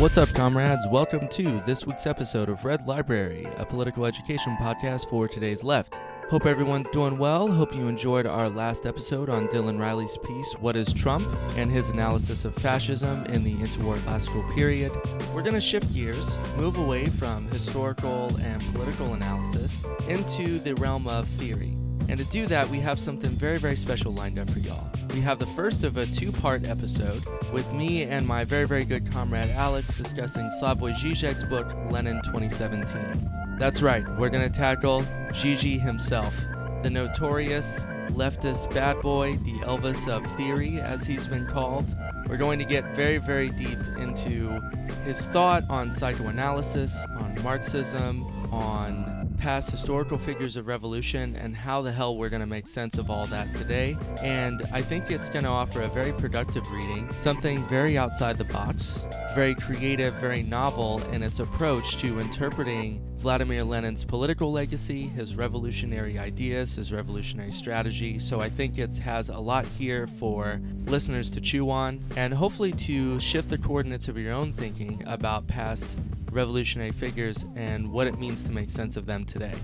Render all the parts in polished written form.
What's up, comrades? Welcome to this week's episode of Red Library, a political education podcast for today's left. Hope everyone's doing well. Hope you enjoyed our last episode on Dylan Riley's piece, What is Trump? And his analysis of fascism in the interwar classical period. We're going to shift gears, move away from historical and political analysis into the realm of theory. And to do that, we have something very, very special lined up for y'all. We have the first of a two-part episode with me and my very, very good comrade Alex discussing Slavoj Zizek's book, Lenin 2017. That's right, we're going to tackle Zizek himself, the notorious leftist bad boy, the Elvis of theory, as he's been called. We're going to get very, very deep into his thought on psychoanalysis, on Marxism, on past historical figures of revolution, and how the hell we're going to make sense of all that today. And I think it's going to offer a very productive reading, something very outside the box, very creative, very novel in its approach to interpreting Vladimir Lenin's political legacy, his revolutionary ideas, his revolutionary strategy. So I think it has a lot here for listeners to chew on, and hopefully to shift the coordinates of your own thinking about past revolutionary figures and what it means to make sense of them today.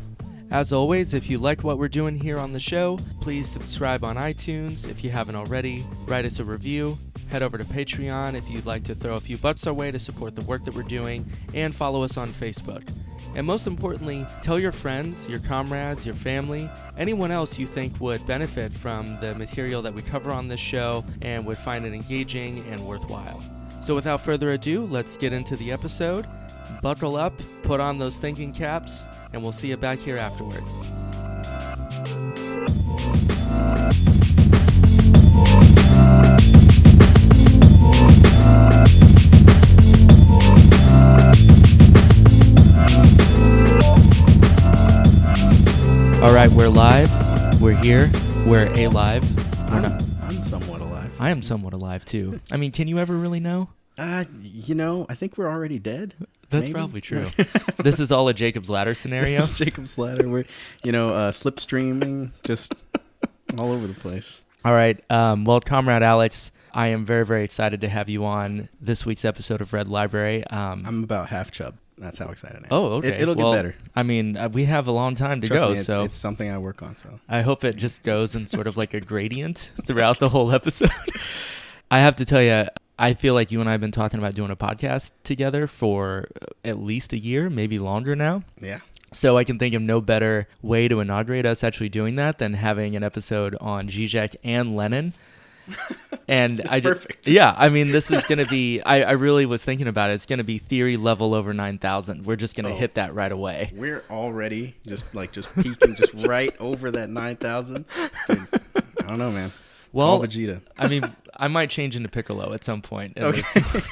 As always, if you like what we're doing here on the show, please subscribe on iTunes if you haven't already, write us a review, head over to Patreon if you'd like to throw a few bucks our way to support the work that we're doing, and follow us on Facebook. And most importantly, tell your friends, your comrades, your family, anyone else you think would benefit from the material that we cover on this show and would find it engaging and worthwhile. So without further ado, let's get into the episode. Buckle up, put on those thinking caps, and we'll see you back here afterward. All right, we're live. We're here. We're alive. I'm somewhat alive. I am somewhat alive, too. I mean, can you ever really know? I think we're already dead. That's maybe? Probably true. This is all a Jacob's Ladder scenario. It's Jacob's Ladder. We're, slipstreaming just all over the place. All right. Well, Comrade Alex, I am very, very excited to have you on this week's episode of Red Library. I'm about half chub. That's how excited I am. Oh, okay. It'll get better. I mean, we have a long time to Trust go, me, so it's something I work on. So I hope it just goes in sort of like a gradient throughout the whole episode. I have to tell you, I feel like you and I have been talking about doing a podcast together for at least a year, maybe longer now. Yeah. So I can think of no better way to inaugurate us actually doing that than having an episode on Zizek and Lenin. And perfect. Yeah, I mean, this is going to be, I really was thinking about it. It's going to be theory level over 9,000. We're just going to hit that right away. We're already just peaking just right over that 9,000. I don't know, man. Well, Vegeta. I mean, I might change into Piccolo at some point. Okay.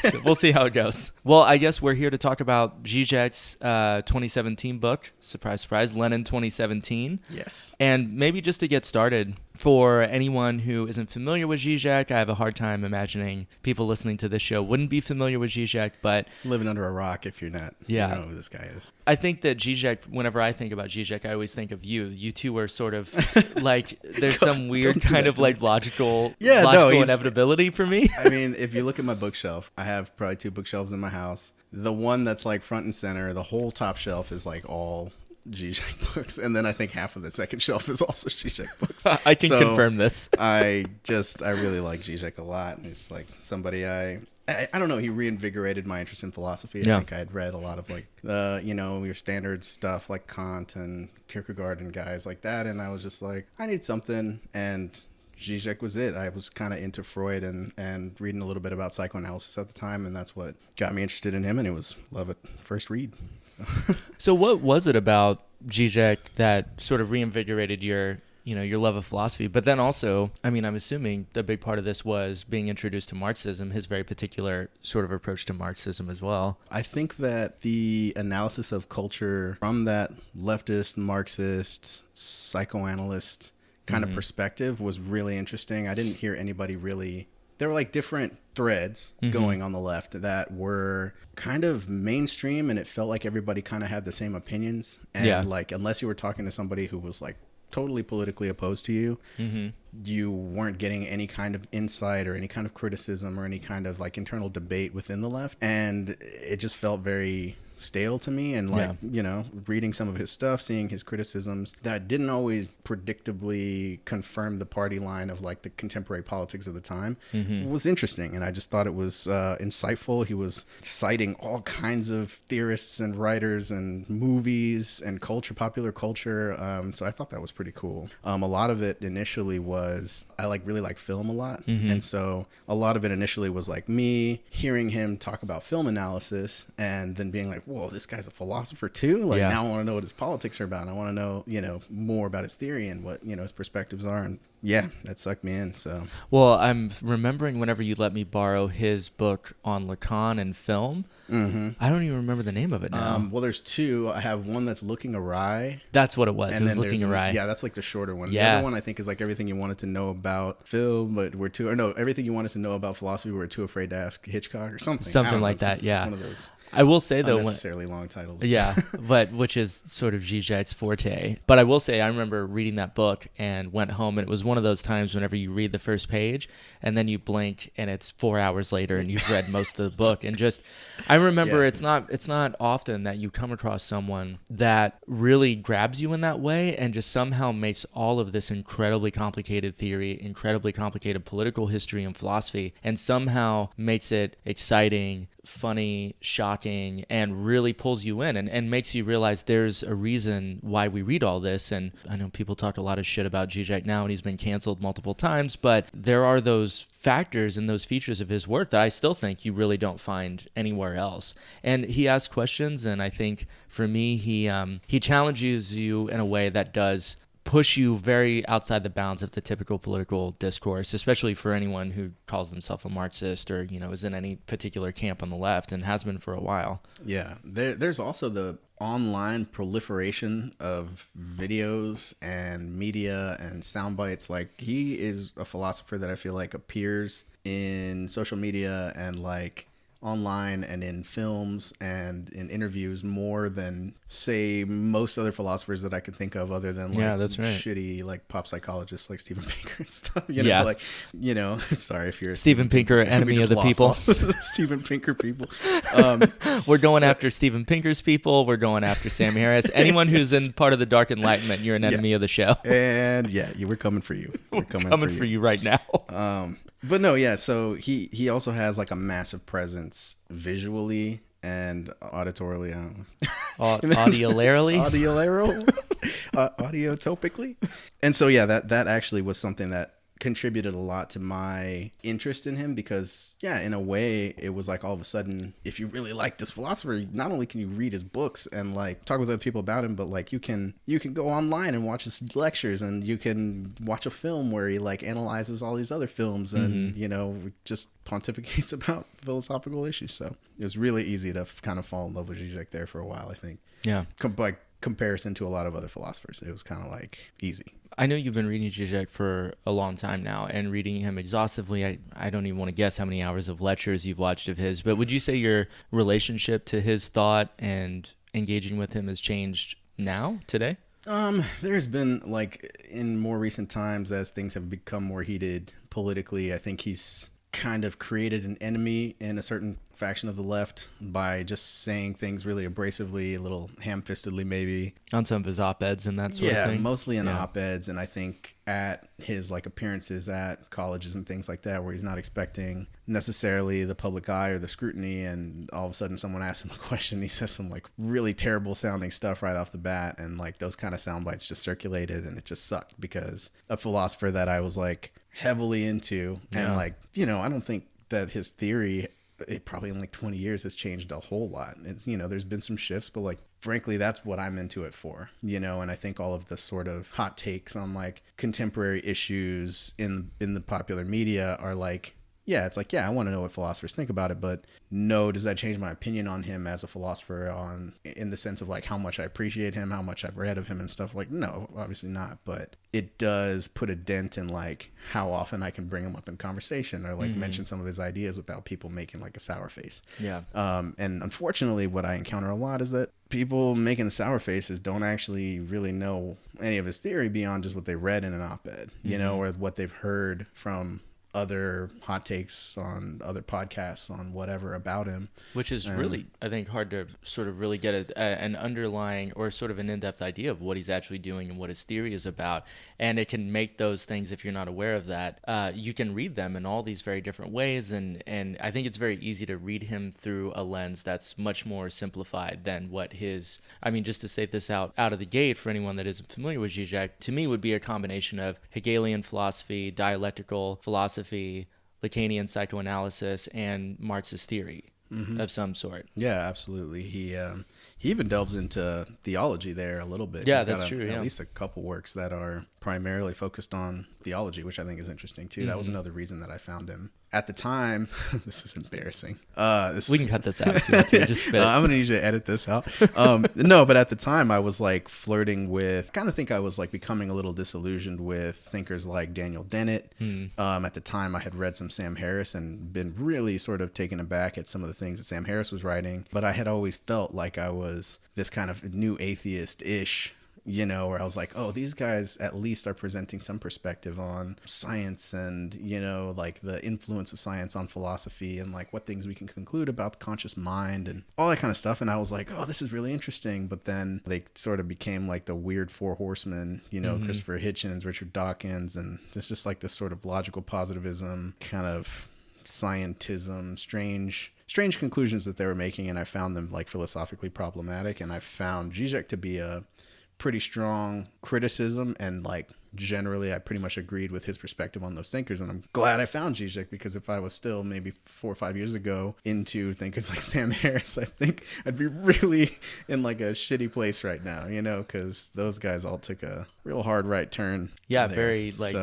So we'll see how it goes. Well, I guess we're here to talk about Zizek's 2017 book, surprise, surprise, Lenin 2017. Yes. And maybe just to get started, for anyone who isn't familiar with Zizek, I have a hard time imagining people listening to this show wouldn't be familiar with Zizek, but Living under a rock if you're not. Yeah. You know who this guy is. I think that Zizek, whenever I think about Zizek, I always think of you. You two are sort of like, there's some weird kind of like logical inevitability for me. I mean, if you look at my bookshelf, I have probably 2 bookshelves in my house. The one that's like front and center, the whole top shelf is like all Zizek books, and then I think half of the second shelf is also Zizek books. I can confirm this. I really like Zizek a lot. He's like somebody I don't know. He reinvigorated my interest in philosophy. I think I had read a lot of like your standard stuff like Kant and Kierkegaard and guys like that, and I was just like, I need something, and Zizek was it. I was kind of into Freud and reading a little bit about psychoanalysis at the time, and that's what got me interested in him, and it was love at first read. So what was it about Zizek that sort of reinvigorated your love of philosophy? But then also, I mean, I'm assuming the big part of this was being introduced to Marxism, his very particular sort of approach to Marxism as well. I think that the analysis of culture from that leftist, Marxist, psychoanalyst kind of perspective was really interesting. I didn't hear anybody really... There were like different threads going on the left that were kind of mainstream, and it felt like everybody kind of had the same opinions. And like, unless you were talking to somebody who was like totally politically opposed to you. You weren't getting any kind of insight or any kind of criticism or any kind of like internal debate within the left. And it just felt very stale to me. And like, you know, reading some of his stuff, seeing his criticisms that didn't always predictably confirm the party line of like the contemporary politics of the time was interesting. And I just thought it was insightful. He was citing all kinds of theorists and writers and movies and culture, popular culture. So I thought that was pretty cool. A lot of it initially was, I really like film a lot. And so a lot of it initially was like me hearing him talk about film analysis and then being like, whoa, this guy's a philosopher too. Like now I want to know what his politics are about. I want to know, you know, more about his theory and what, you know, his perspectives are. And yeah, that sucked me in. So, well, I'm remembering whenever you let me borrow his book on Lacan and film. I don't even remember the name of it now. Well, there's two. I have one that's Looking Awry. That's what it was. And it was Looking Awry. Yeah, that's like the shorter one. The other one I think is like Everything You Wanted to Know About Film, but Everything You Wanted to Know About Philosophy, we're too afraid to ask Hitchcock or something. Something like that. Yeah. One of those. I will say though, unnecessarily long titles. Yeah, but which is sort of Zizek's forte. But I will say, I remember reading that book and went home, and it was one of those times whenever you read the first page and then you blink and it's 4 hours later and you've read most of the book. And just, I remember it's not often that you come across someone that really grabs you in that way and just somehow makes all of this incredibly complicated theory, incredibly complicated political history and philosophy, and somehow makes it exciting, funny, shocking, and really pulls you in and makes you realize there's a reason why we read all this. And I know people talk a lot of shit about Zizek now, and he's been canceled multiple times, but there are those factors and those features of his work that I still think you really don't find anywhere else. And he asks questions, and I think for me, he challenges you in a way that does push you very outside the bounds of the typical political discourse, especially for anyone who calls himself a Marxist or, you know, is in any particular camp on the left and has been for a while. Yeah. There's also the online proliferation of videos and media and sound bites. Like, he is a philosopher that I feel like appears in social media and like online and in films and in interviews more than, say, most other philosophers that I can think of, other than like that's right, shitty like pop psychologists like Steven Pinker and stuff. You know, like, you know, sorry if you're a Steven Pinker, enemy of the people. Steven Pinker people. We're going after Steven Pinker's people. We're going after Sam Harris. Anyone who's in part of the Dark Enlightenment, you're an enemy of the show. And we're coming for you. We're coming for you right now. But no, yeah. So he also has like a massive presence visually and auditorily. I don't know. Audiotopically. And so yeah, that actually was something that contributed a lot to my interest in him, because in a way it was like all of a sudden, if you really like this philosopher, not only can you read his books and like talk with other people about him, but like you can go online and watch his lectures, and you can watch a film where he like analyzes all these other films and you know, just pontificates about philosophical issues. So it was really easy to kind of fall in love with Zizek there for a while, I think. By comparison to a lot of other philosophers, it was kind of like easy. I know you've been reading Zizek for a long time now and reading him exhaustively. I don't even want to guess how many hours of lectures you've watched of his, but would you say your relationship to his thought and engaging with him has changed now, today? There's been, like, in more recent times, as things have become more heated politically, I think he's kind of created an enemy in a certain faction of the left by just saying things really abrasively, a little ham-fistedly maybe. On some of his op-eds and that sort of thing? Yeah, mostly in op-eds, and I think at his like appearances at colleges and things like that, where he's not expecting necessarily the public eye or the scrutiny, and all of a sudden someone asks him a question, he says some like really terrible sounding stuff right off the bat, and like those kind of sound bites just circulated, and it just sucked, because a philosopher that I was like heavily into, and like, you know, I don't think that his theory, it probably in like 20 years has changed a whole lot. It's, you know, there's been some shifts, but like, frankly, that's what I'm into it for, you know. And I think all of the sort of hot takes on like contemporary issues in the popular media are like, it's like, I want to know what philosophers think about it, but no, does that change my opinion on him as a philosopher in the sense of like how much I appreciate him, how much I've read of him and stuff? Like, no, obviously not, but it does put a dent in like how often I can bring him up in conversation or like mention some of his ideas without people making like a sour face. And unfortunately, what I encounter a lot is that people making sour faces don't actually really know any of his theory beyond just what they read in an op-ed, you know, or what they've heard from other hot takes on other podcasts on whatever about him. Which is really, I think, hard to sort of really get an underlying or sort of an in-depth idea of what he's actually doing and what his theory is about. And it can make those things, if you're not aware of that, you can read them in all these very different ways. And I think it's very easy to read him through a lens that's much more simplified than what his, I mean, just to state this out of the gate for anyone that isn't familiar with Zizek, to me would be a combination of Hegelian philosophy, dialectical philosophy, Lacanian psychoanalysis, and Marxist theory of some sort. Yeah, absolutely. He even delves into theology there a little bit. Yeah, He's got that's true. At least a couple works that are primarily focused on theology, which I think is interesting too. That was another reason that I found him. At the time, this is embarrassing. We can cut this out if you want to. Just spit it. I'm going to need you to edit this out. No, but at the time I was like flirting with, kind of think I was like becoming a little disillusioned with thinkers like Daniel Dennett. At the time I had read some Sam Harris and been really sort of taken aback at some of the things that Sam Harris was writing. But I had always felt like I was this kind of new atheist-ish, you know, where I was like, oh, these guys at least are presenting some perspective on science and, you know, like the influence of science on philosophy and like what things we can conclude about the conscious mind and all that kind of stuff. And I was like, oh, this is really interesting. But then they sort of became like the weird four horsemen, you know, Christopher Hitchens, Richard Dawkins, and it's just like this sort of logical positivism, kind of scientism, strange conclusions that they were making. And I found them like philosophically problematic. And I found Zizek to be a pretty strong criticism, and like generally I pretty much agreed with his perspective on those thinkers. And I'm glad I found Zizek, because if I was still maybe 4 or 5 years ago into thinkers like Sam Harris, I think I'd be really in like a shitty place right now, you know, because those guys all took a real hard right turn. Yeah, there. Very like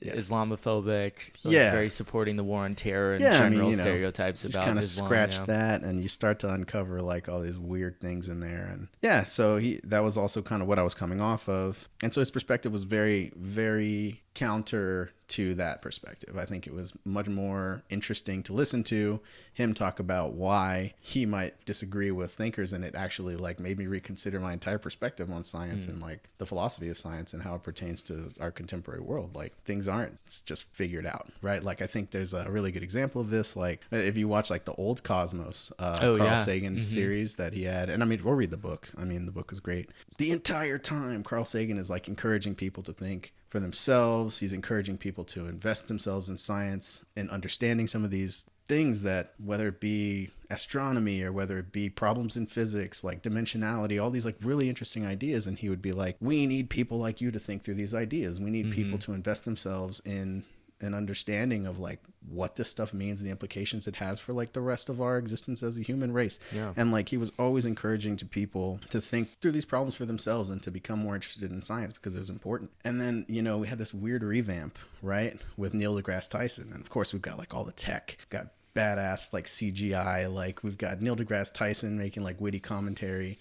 Yeah. Islamophobic, very supporting the war on terror and general I mean, you know, stereotypes about kind of Islam. Scratch that, and you start to uncover like all these weird things in there. And yeah, so that was also kind of what I was coming off of, and so his perspective was very, very counter to that perspective. I think it was much more interesting to listen to him talk about why he might disagree with thinkers, and it actually like made me reconsider my entire perspective on science and like the philosophy of science and how it pertains to our contemporary world. Like things aren't just figured out, right? Like I think there's a really good example of this. Like if you watch like the old Cosmos, Carl Sagan's series that he had, and I mean, we'll read the book. I mean, the book is great. The entire time Carl Sagan is like encouraging people to think for themselves. He's encouraging people to invest themselves in science and understanding some of these things that, whether it be astronomy or whether it be problems in physics, like dimensionality, all these like really interesting ideas. And he would be like, we need people like you to think through these ideas. We need people to invest themselves in an understanding of like what this stuff means and the implications it has for like the rest of our existence as a human race. And like he was always encouraging to people to think through these problems for themselves and to become more interested in science because it was important. And then, you know, we had this weird revamp, right, with Neil deGrasse Tyson. And of course we've got like all the tech, got badass like CGI, like we've got Neil deGrasse Tyson making like witty commentary.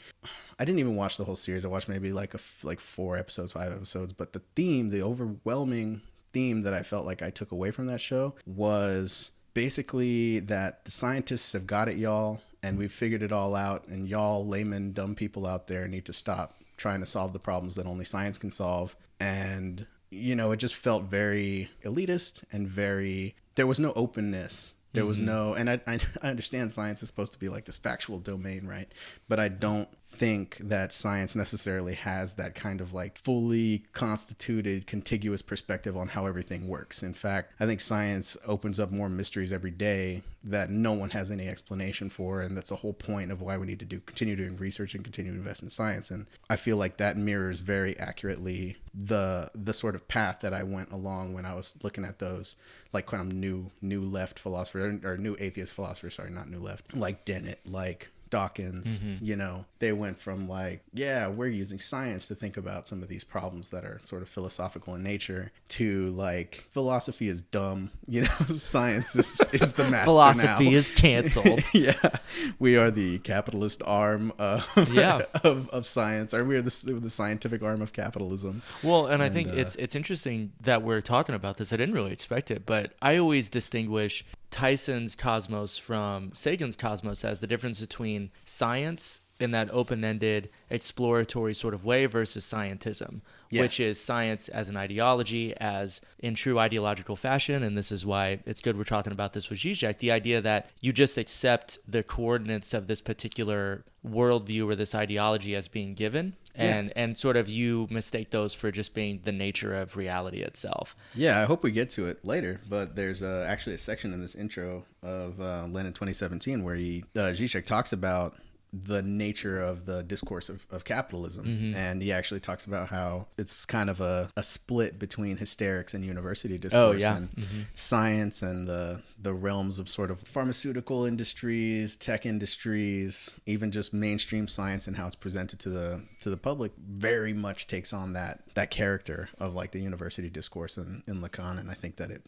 I didn't even watch the whole series. I watched maybe like 4 episodes, 5 episodes, but the theme, the overwhelming theme that I felt like I took away from that show was basically that the scientists have got it, y'all, and we've figured it all out, and y'all layman dumb people out there need to stop trying to solve the problems that only science can solve. And you know, it just felt very elitist and there was no openness. There was no, and I understand science is supposed to be like this factual domain, right? But I don't think that science necessarily has that kind of like fully constituted contiguous perspective on how everything works. In fact, I think science opens up more mysteries every day that no one has any explanation for, and that's the whole point of why we need to continue doing research and continue to invest in science. And I feel like that mirrors very accurately the sort of path that I went along when I was looking at those like kind of new left philosopher, or new atheist philosopher, sorry, not new left, like Dennett, like Dawkins. You know, they went from like, yeah, we're using science to think about some of these problems that are sort of philosophical in nature, to like, philosophy is dumb, you know, science is the master. Philosophy now. Is canceled. Yeah, we are the capitalist arm of science, or we are the scientific arm of capitalism. Well, and I think it's interesting that we're talking about this. I didn't really expect it, but I always distinguish Tyson's cosmos from Sagan's cosmos as the difference between science in that open-ended, exploratory sort of way versus scientism, which is science as an ideology, as in true ideological fashion. And this is why it's good we're talking about this with Zizek, the idea that you just accept the coordinates of this particular worldview or this ideology as being given, and sort of you mistake those for just being the nature of reality itself. Yeah, I hope we get to it later, but there's actually a section in this intro of Lenin 2017 where Zizek talks about the nature of the discourse of capitalism. And he actually talks about how it's kind of a split between hysterics and university discourse and science and the realms of sort of pharmaceutical industries, tech industries, even just mainstream science and how it's presented to the public very much takes on that character of like the university discourse in Lacan. And I think that it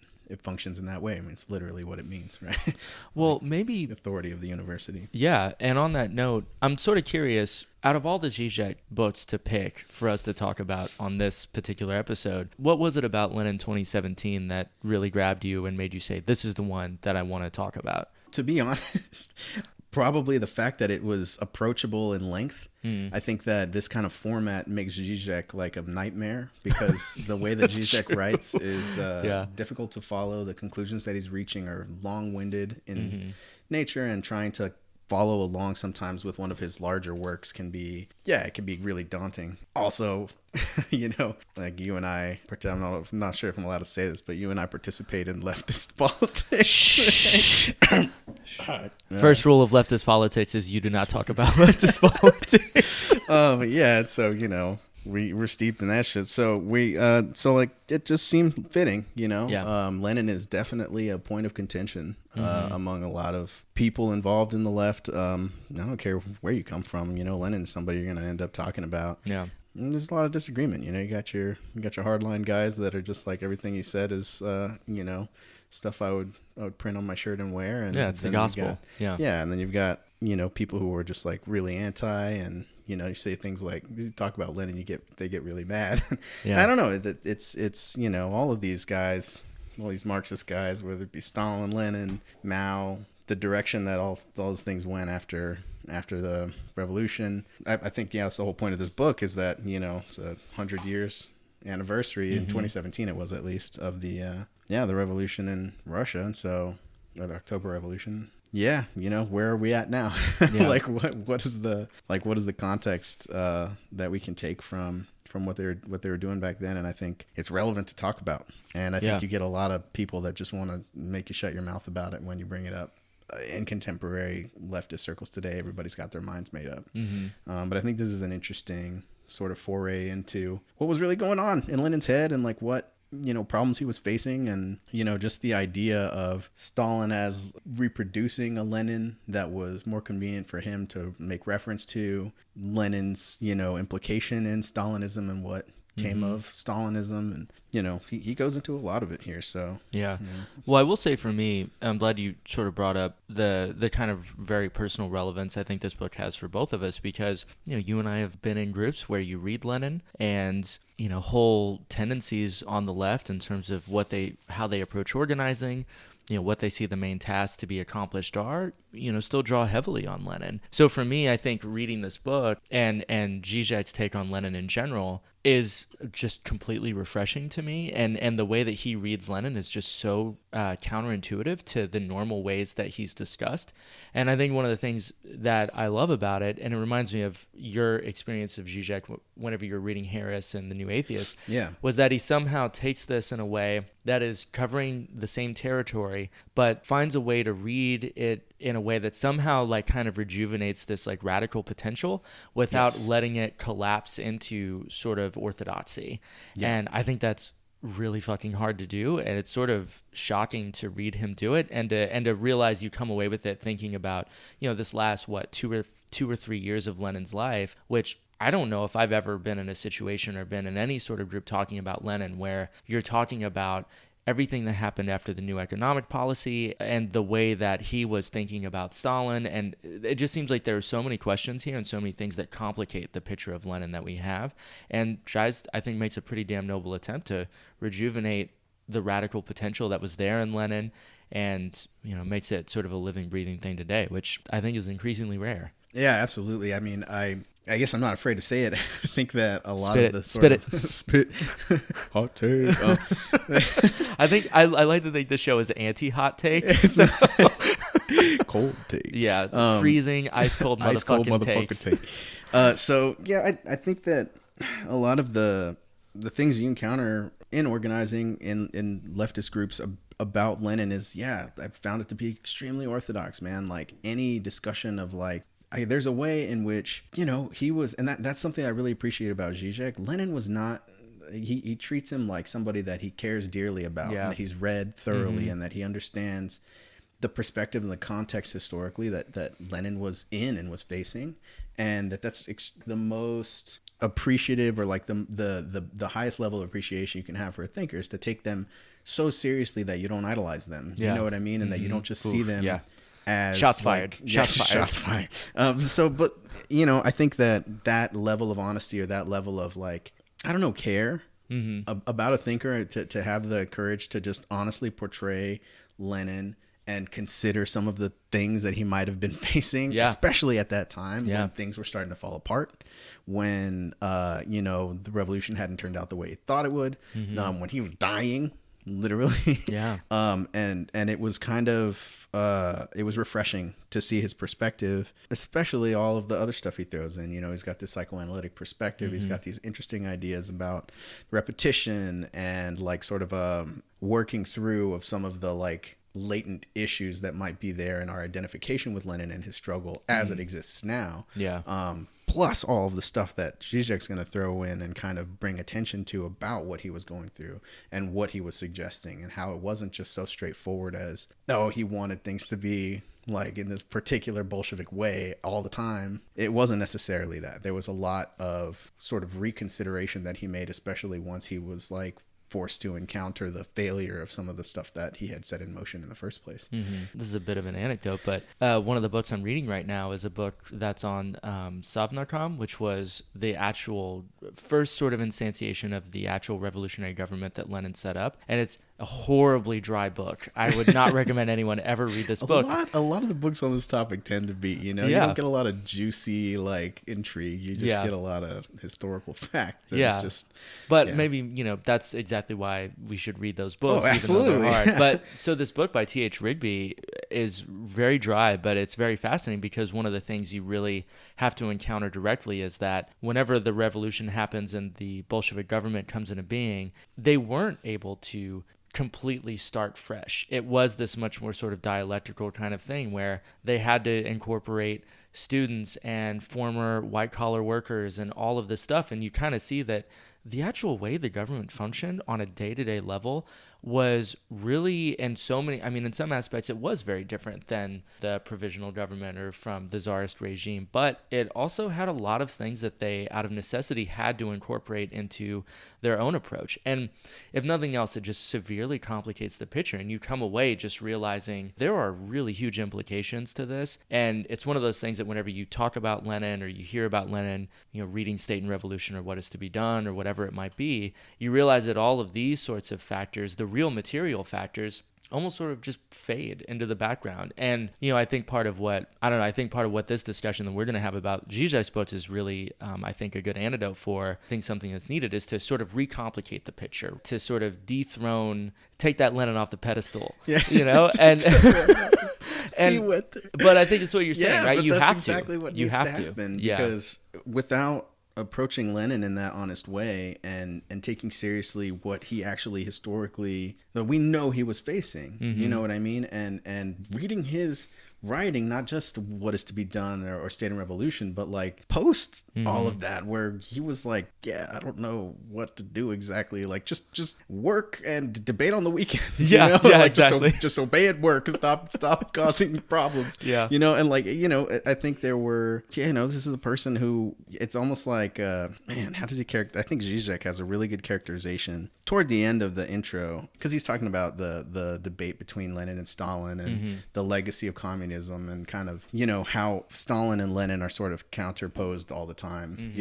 functions in that way. I mean, it's literally what it means, right? Well, like maybe authority of the university. Yeah, and on that note, I'm sort of curious, out of all the Zizek books to pick for us to talk about on this particular episode, what was it about Lenin 2017 that really grabbed you and made you say, this is the one that I want to talk about? To be honest, probably the fact that it was approachable in length. I think that this kind of format makes Zizek like a nightmare because the way that Zizek writes is difficult to follow. The conclusions that he's reaching are long-winded in nature, and trying to follow along sometimes with one of his larger works can be really daunting. Also, like you and I, I'm not sure if I'm allowed to say this, but you and I participate in leftist politics. First rule of leftist politics is you do not talk about leftist politics. So, we're steeped in that shit. So it just seemed fitting, Lenin is definitely a point of contention among a lot of people involved in the left. I don't care where you come from, Lenin is somebody you're going to end up talking about. Yeah. And there's a lot of disagreement. You got your hardline guys that are just like everything he said is, stuff I would print on my shirt and wear. And it's the gospel. And then you've got, people who are just like really anti, and you say things like, you talk about Lenin, they get really mad. I don't know. It's all of these guys, all these Marxist guys, whether it be Stalin, Lenin, Mao, the direction that all those things went after the revolution. I think that's the whole point of this book, is that it's a 100 years anniversary in 2017. It was, at least, of the revolution in Russia, and so, or the October Revolution. Yeah, where are we at now? Like what is the context that we can take from what they were doing back then? And I think it's relevant to talk about. And I think you get a lot of people that just want to make you shut your mouth about it when you bring it up. In contemporary leftist circles today, everybody's got their minds made up. But I think this is an interesting sort of foray into what was really going on in Lenin's head, and like what problems he was facing, and just the idea of Stalin as reproducing a Lenin that was more convenient for him to make reference to Lenin's implication in Stalinism and what came of Stalinism, and he goes into a lot of it here. So well, I will say, for me, I'm glad you sort of brought up the kind of very personal relevance I think this book has for both of us, because you and I have been in groups where you read Lenin, and whole tendencies on the left in terms of how they approach organizing, what they see the main tasks to be accomplished are, still draw heavily on Lenin. So for me, I think reading this book and Zizek's take on Lenin in general is just completely refreshing to me. And the way that he reads Lenin is just so counterintuitive to the normal ways that he's discussed. And I think one of the things that I love about it, and it reminds me of your experience of Zizek whenever you're reading Harris and The New Atheist, was that he somehow takes this in a way that is covering the same territory, but finds a way to read it in a way that somehow like kind of rejuvenates this like radical potential without letting it collapse into sort of orthodoxy. And I think that's really fucking hard to do, and it's sort of shocking to read him do it, and to realize you come away with it thinking about this last 2 or 3 years of Lenin's life, which I don't know if I've ever been in a situation or been in any sort of group talking about Lenin where you're talking about everything that happened after the new economic policy and the way that he was thinking about Stalin. And it just seems like there are so many questions here and so many things that complicate the picture of Lenin that we have. And Shais, I think, makes a pretty damn noble attempt to rejuvenate the radical potential that was there in Lenin, and makes it sort of a living, breathing thing today, which I think is increasingly rare. Yeah, absolutely. I mean, I guess I'm not afraid to say it. I think that a lot Spit of it. the Spit it. Spit. Hot take. Oh. I think I like to think this show is anti-hot take. So. Cold take. Yeah, freezing, ice cold motherfucking takes. So yeah, I think that a lot of the things you encounter in organizing in leftist groups about Lenin is, I've found it to be extremely orthodox, man. Like any discussion of like, there's a way in which, he was, and that's something I really appreciate about Zizek. Lenin was not, he treats him like somebody that he cares dearly about, and that he's read thoroughly, and that he understands the perspective and the context historically that Lenin was in and was facing, and that's the most appreciative, or like the highest level of appreciation you can have for a thinker, is to take them so seriously that you don't idolize them. You know what I mean? And that you don't just see them as shots fired. Shots fired. But I think that level of honesty, or that level of like, I don't know, care about a thinker, to have the courage to just honestly portray Lenin and consider some of the things that he might have been facing, especially at that time when things were starting to fall apart, when the revolution hadn't turned out the way he thought it would, when he was dying, literally. And it was kind of it was refreshing to see his perspective, especially all of the other stuff he throws in. He's got this psychoanalytic perspective. He's got these interesting ideas about repetition and like sort of working through of some of the like latent issues that might be there in our identification with Lenin and his struggle as it exists now. Plus all of the stuff that Zizek's going to throw in and kind of bring attention to about what he was going through and what he was suggesting, and how it wasn't just so straightforward as, he wanted things to be like in this particular Bolshevik way all the time. It wasn't necessarily that. There was a lot of sort of reconsideration that he made, especially once he was like forced to encounter the failure of some of the stuff that he had set in motion in the first place. This is a bit of an anecdote, but one of the books I'm reading right now is a book that's on Sovnarkom, which was the actual first sort of instantiation of the actual revolutionary government that Lenin set up. And it's a horribly dry book. I would not recommend anyone ever read this book. A lot of the books on this topic tend to be, you don't get a lot of juicy like intrigue. You just get a lot of historical fact. Maybe, that's exactly why we should read those books. Oh, absolutely. Even though they're hard. But so this book by T.H. Rigby is very dry, but it's very fascinating, because one of the things you really have to encounter directly is that whenever the revolution happens and the Bolshevik government comes into being, they weren't able to completely start fresh. It was this much more sort of dialectical kind of thing where they had to incorporate students and former white-collar workers and all of this stuff. And you kind of see that the actual way the government functioned on a day-to-day level was really, in some aspects, it was very different than the provisional government or from the Tsarist regime, but it also had a lot of things that they, out of necessity, had to incorporate into their own approach. And if nothing else, it just severely complicates the picture, and you come away just realizing there are really huge implications to this. And it's one of those things that whenever you talk about Lenin, or you hear about Lenin, reading State and Revolution or What Is to Be Done or whatever it might be, you realize that all of these sorts of factors, the real material factors, almost sort of just fade into the background. And, I think part of what this discussion that we're going to have about Zizek's books is really, I think, a good antidote for, I think something that's needed is to sort of recomplicate the picture, to sort of take that Lenin off the pedestal, and but I think it's what you're saying, right? You have to. Exactly what needs to happen, because without approaching Lenin in that honest way and taking seriously what he actually historically, we know he was facing, you know what I mean? And reading his writing, not just What Is to Be Done or State and Revolution, but like post all of that, where he was like, I don't know what to do exactly. Like just work and debate on the weekends. Exactly. Just obey at work. Stop causing problems. And like, I think there were, this is a person who, it's almost like, man, how does he character? I think Zizek has a really good characterization toward the end of the intro, because he's talking about the debate between Lenin and Stalin and the legacy of communism and kind of, how Stalin and Lenin are sort of counterposed all the time.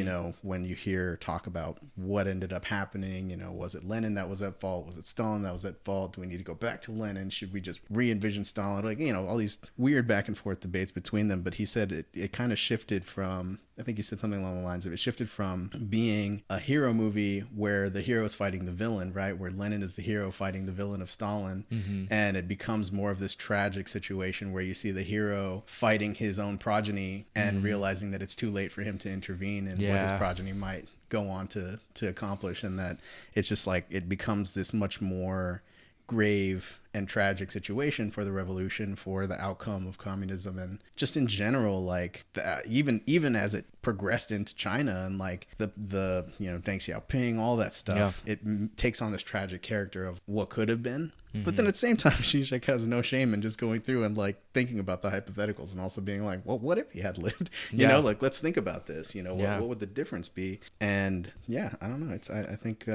When you hear talk about what ended up happening, was it Lenin that was at fault? Was it Stalin that was at fault? Do we need to go back to Lenin? Should we just re-envision Stalin? Like, all these weird back and forth debates between them. But he said it kind of shifted from, I think he said something along the lines of, it shifted from being a hero movie where the hero is fighting the villain, right? Where Lenin is the hero fighting the villain of Stalin. And it becomes more of this tragic situation where you see the hero fighting his own progeny and realizing that it's too late for him to intervene in what his progeny might go on to accomplish. And that it's just like, it becomes this much more grave and tragic situation for the revolution, for the outcome of communism, and just in general, like even as it progressed into China and like the Deng Xiaoping, all that stuff, it takes on this tragic character of what could have been. But then at the same time, Zizek has no shame in just going through and like thinking about the hypotheticals and also being like, well, what if he had lived? Like, let's think about this. What would the difference be? And I don't know. I think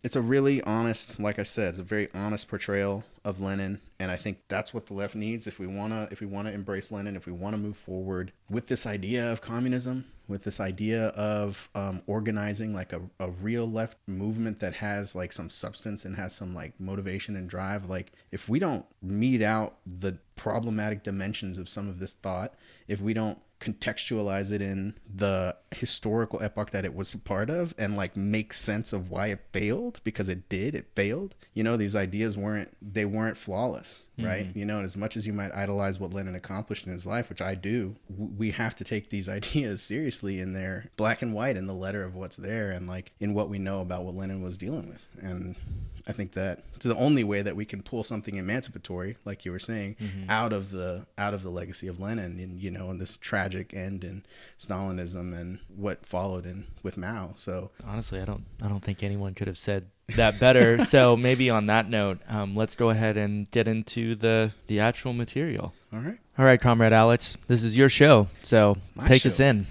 it's a really honest, like I said, it's a very honest portrayal of Lenin, and I think that's what the left needs if we wanna embrace Lenin, if we want to move forward with this idea of communism, with this idea of organizing like a real left movement that has like some substance and has some like motivation and drive. Like, if we don't mete out the problematic dimensions of some of this thought, if we don't contextualize it in the historical epoch that it was a part of and like make sense of why it failed, because it failed. These ideas weren't flawless, right? And as much as you might idolize what Lenin accomplished in his life, which I do, we have to take these ideas seriously in their black and white, in the letter of what's there, and like in what we know about what Lenin was dealing with. And I think that it's the only way that we can pull something emancipatory, like you were saying, out of the legacy of Lenin, and this tragic end in Stalinism and what followed in with Mao. So honestly, I don't think anyone could have said that better. So maybe on that note, let's go ahead and get into the actual material. All right, Comrade Alex, this is your show, so take us in.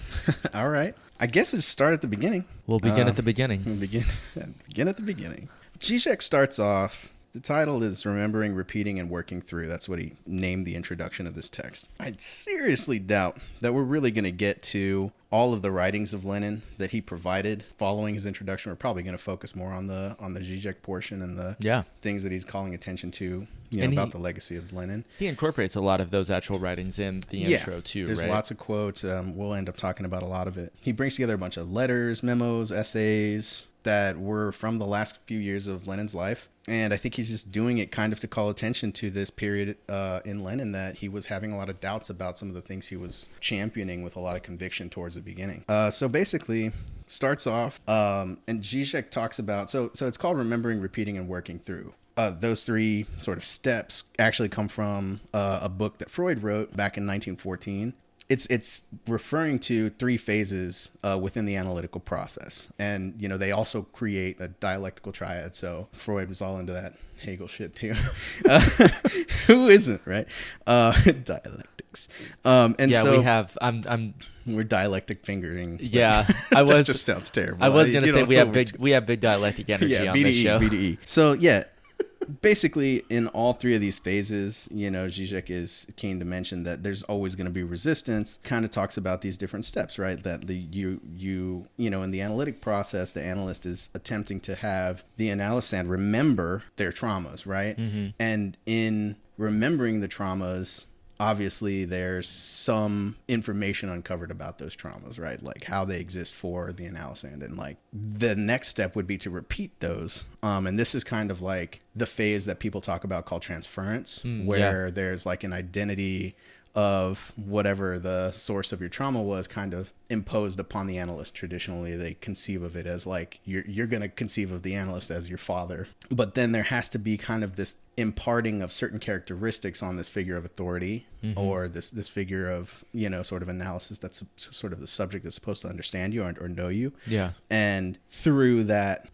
All right. I guess we'll start at the beginning. We'll begin at the beginning. We'll begin at the beginning. Zizek starts off, the title is Remembering, Repeating, and Working Through. That's what he named the introduction of this text. I seriously doubt that we're really going to get to all of the writings of Lenin that he provided following his introduction. We're probably going to focus more on the Zizek portion and the things that he's calling attention to, about the legacy of Lenin. He incorporates a lot of those actual writings in the intro too, there's right? Lots of quotes. We'll end up talking about a lot of it. He brings together a bunch of letters, memos, essays that were from the last few years of Lenin's life. And I think he's just doing it kind of to call attention to this period in Lenin that he was having a lot of doubts about some of the things he was championing with a lot of conviction towards the beginning. So basically starts off, and Zizek talks about, so it's called Remembering, Repeating, and Working Through. Those three sort of steps actually come from a book that Freud wrote back in 1914. It's referring to three phases within the analytical process. And, they also create a dialectical triad. So Freud was all into that Hegel shit too. Who isn't, right? Dialectics. We have, we're dialectic fingering. Yeah, that just sounds terrible. I was going to say we have big dialectic energy on this show. BDE. So basically, in all three of these phases, Zizek is keen to mention that there's always going to be resistance. Kind of talks about these different steps, right? That in the analytic process, the analyst is attempting to have the analysand remember their traumas, right? And in remembering the traumas, obviously there's some information uncovered about those traumas, right? Like how they exist for the analysand. And like the next step would be to repeat those. And this is kind of like the phase that people talk about called transference, where there's like an identity of whatever the source of your trauma was kind of imposed upon the analyst. Traditionally, they conceive of it as like you're going to conceive of the analyst as your father. But then there has to be kind of this imparting of certain characteristics on this figure of authority, or this figure of, sort of analysis that's sort of the subject that's supposed to understand you or know you. Yeah. And through that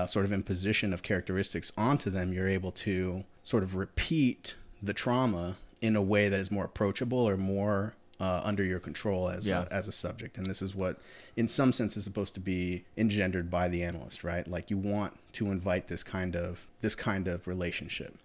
sort of imposition of characteristics onto them, you're able to sort of repeat the trauma in a way that is more approachable or more under your control as a subject. And this is what, in some sense, is supposed to be engendered by the analyst, right? Like you want to invite this kind of relationship,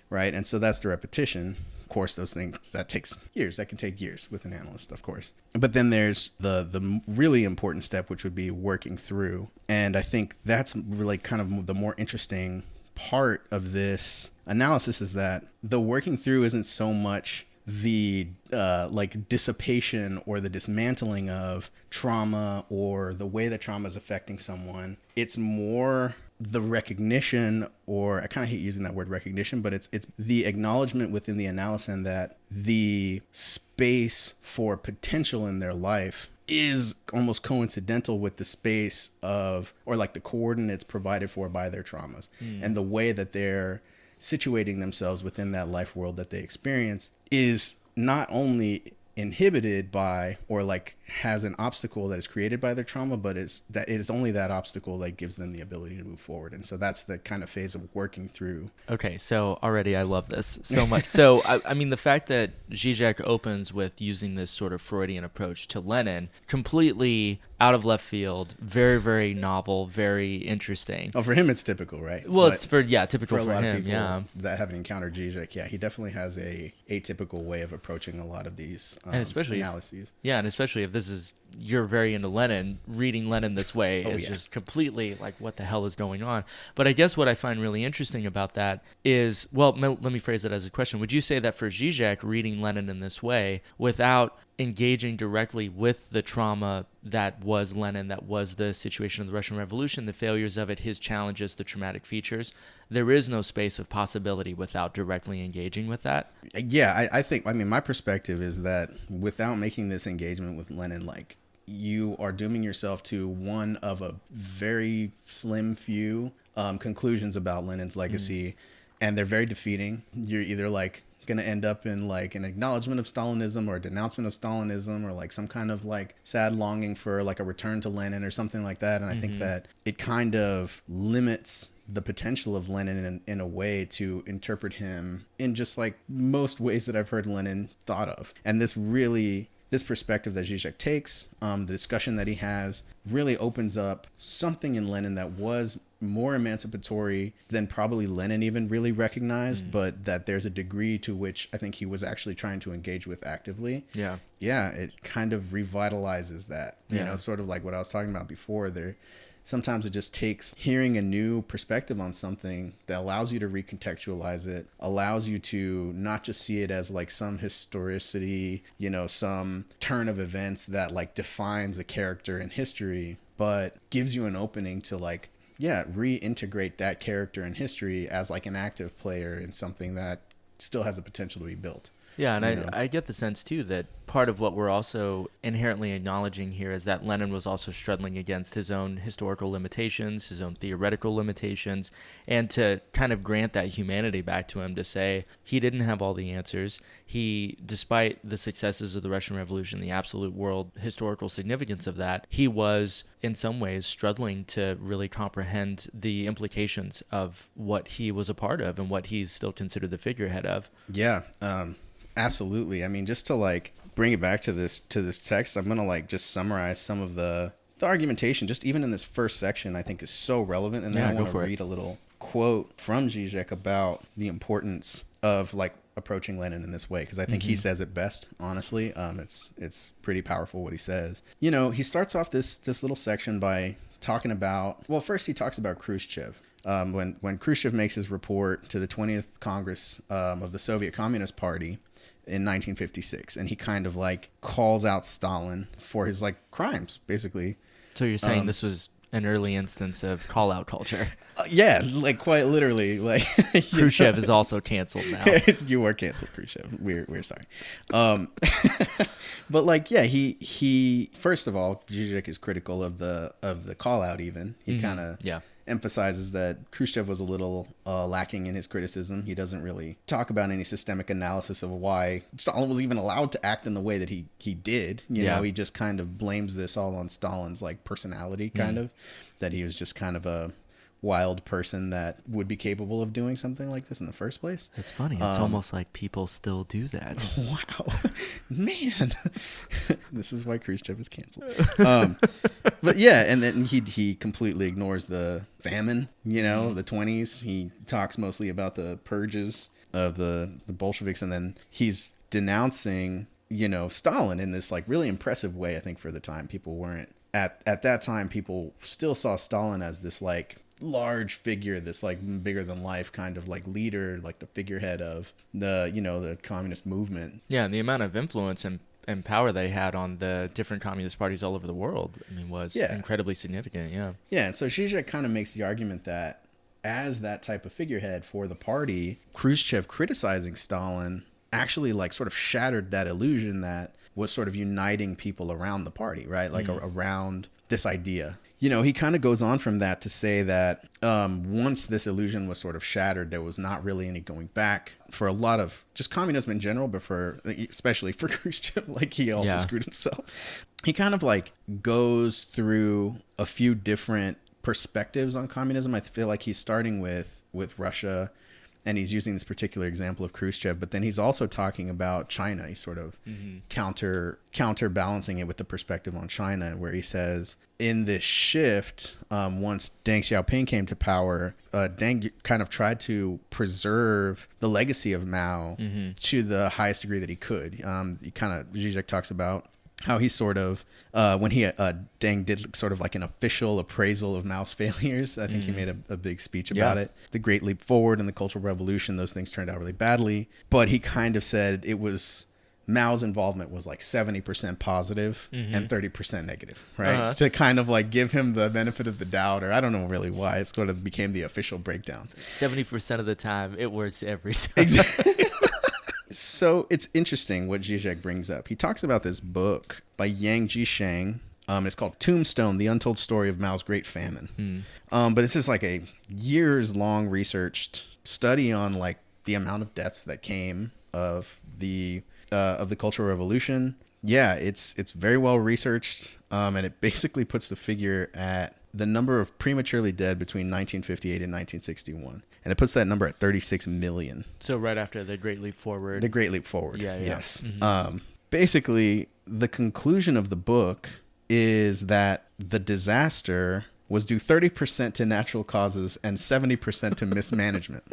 right? And so that's the repetition. Of course, those things that can take years with an analyst, of course. But then there's the really important step, which would be working through. And I think that's really kind of the more interesting part of this analysis, is that the working through isn't so much the like dissipation or the dismantling of trauma or the way that trauma is affecting someone. It's more the recognition, or I kind of hate using that word recognition, but it's the acknowledgement within the analysis that the space for potential in their life is almost coincidental with the space of, or like the coordinates provided for by their traumas, and the way that they're situating themselves within that life world that they experience is not only inhibited by, or like has an obstacle that is created by their trauma, but it is only that obstacle that gives them the ability to move forward. And so that's the kind of phase of working through. Okay, so already I love this so much. So I mean, the fact that Zizek opens with using this sort of Freudian approach to Lenin, completely out of left field, very, very novel, very interesting. Oh, for him it's typical, right? Well, but it's typical for a lot him, of people that haven't encountered Zizek, he definitely has a atypical way of approaching a lot of these and especially analyses. And especially if you're very into Lenin, reading Lenin this way is just completely like, what the hell is going on? But I guess what I find really interesting about that is, well, let me phrase it as a question. Would you say that for Zizek, reading Lenin in this way, without engaging directly with the trauma that was Lenin, that was the situation of the Russian Revolution, the failures of it, his challenges, the traumatic features, there is no space of possibility without directly engaging with that? Yeah, I think, my perspective is that without making this engagement with Lenin, like, you are dooming yourself to one of a very slim few conclusions about Lenin's legacy, and they're very defeating. You're either like going to end up in like an acknowledgement of Stalinism or a denouncement of Stalinism, or like some kind of like sad longing for like a return to Lenin or something like that. And I think that it kind of limits the potential of Lenin in a way to interpret him in just like most ways that I've heard Lenin thought of. And this perspective that Zizek takes, the discussion that he has, really opens up something in Lenin that was more emancipatory than probably Lenin even really recognized, but that there's a degree to which I think he was actually trying to engage with actively. Yeah, it kind of revitalizes that, you know, sort of like what I was talking about before there. Sometimes it just takes hearing a new perspective on something that allows you to recontextualize it, allows you to not just see it as like some historicity, you know, some turn of events that like defines a character in history, but gives you an opening to like, reintegrate that character in history as like an active player in something that still has the potential to be built. Yeah, and I get the sense, too, that part of what we're also inherently acknowledging here is that Lenin was also struggling against his own historical limitations, his own theoretical limitations, and to kind of grant that humanity back to him, to say he didn't have all the answers. He, despite the successes of the Russian Revolution, the absolute world historical significance of that, he was, in some ways, struggling to really comprehend the implications of what he was a part of and what he's still considered the figurehead of. Yeah, absolutely. I mean, just to like bring it back to this text, I'm gonna like just summarize some of the argumentation, just even in this first section, I think is so relevant. And then I want to read a little quote from Zizek about the importance of like approaching Lenin in this way, because I think he says it best, honestly. It's pretty powerful what he says. You know, he starts off this little section by talking about, well, first he talks about Khrushchev. When Khrushchev makes his report to the 20th Congress of the Soviet Communist Party in 1956, and he kind of like calls out Stalin for his like crimes, basically. So you're saying this was an early instance of call-out culture? Yeah, like quite literally. Like Khrushchev is also canceled now. You were canceled, Khrushchev. We're sorry. But like, yeah, he first of all, Zizek is critical of the call-out. Even he kind of emphasizes that Khrushchev was a little lacking in his criticism. He doesn't really talk about any systemic analysis of why Stalin was even allowed to act in the way that he did. You know, he just kind of blames this all on Stalin's like personality, kind of, that he was just kind of a wild person that would be capable of doing something like this in the first place. It's funny. It's almost like people still do that. Wow, man, this is why Khrushchev is canceled. But yeah, and then he completely ignores the famine, the 20s. He talks mostly about the purges of the Bolsheviks, and then he's denouncing, Stalin in this like really impressive way. I think for the time, people weren't at that time. People still saw Stalin as this like large figure, this like bigger than life kind of like leader, like the figurehead of the communist movement. Yeah, and the amount of influence and power they had on the different communist parties all over the world, was incredibly significant. Yeah, and so Zizek kind of makes the argument that as that type of figurehead for the party, Khrushchev criticizing Stalin actually like sort of shattered that illusion that was sort of uniting people around the party, right? Like around this idea. He kind of goes on from that to say that once this illusion was sort of shattered, there was not really any going back for a lot of just communism in general, but especially for Khrushchev, like he also screwed himself. He kind of like goes through a few different perspectives on communism. I feel like he's starting with Russia, and he's using this particular example of Khrushchev, but then he's also talking about China. He's sort of counterbalancing it with the perspective on China, where he says in this shift, once Deng Xiaoping came to power, Deng kind of tried to preserve the legacy of Mao to the highest degree that he could. Zizek talks about how he sort of, when Deng did sort of like an official appraisal of Mao's failures. I think he made a big speech about it. The Great Leap Forward and the Cultural Revolution, those things turned out really badly. But he kind of said Mao's involvement was like 70% positive and 30% negative, right? To kind of like give him the benefit of the doubt, or I don't know really why. It sort of became the official breakdown. 70% of the time, it works every time. Exactly. So it's interesting what Zizek brings up. He talks about this book by Yang Jisheng. It's called Tombstone, The Untold Story of Mao's Great Famine. But this is like a years-long researched study on like the amount of deaths that came of the Cultural Revolution. Yeah, it's very well researched, and it basically puts the figure at the number of prematurely dead between 1958 and 1961. And it puts that number at 36 million. So right after the Great Leap Forward. The Great Leap Forward. Yeah. Yes. Basically, the conclusion of the book is that the disaster was due 30% to natural causes and 70% to mismanagement.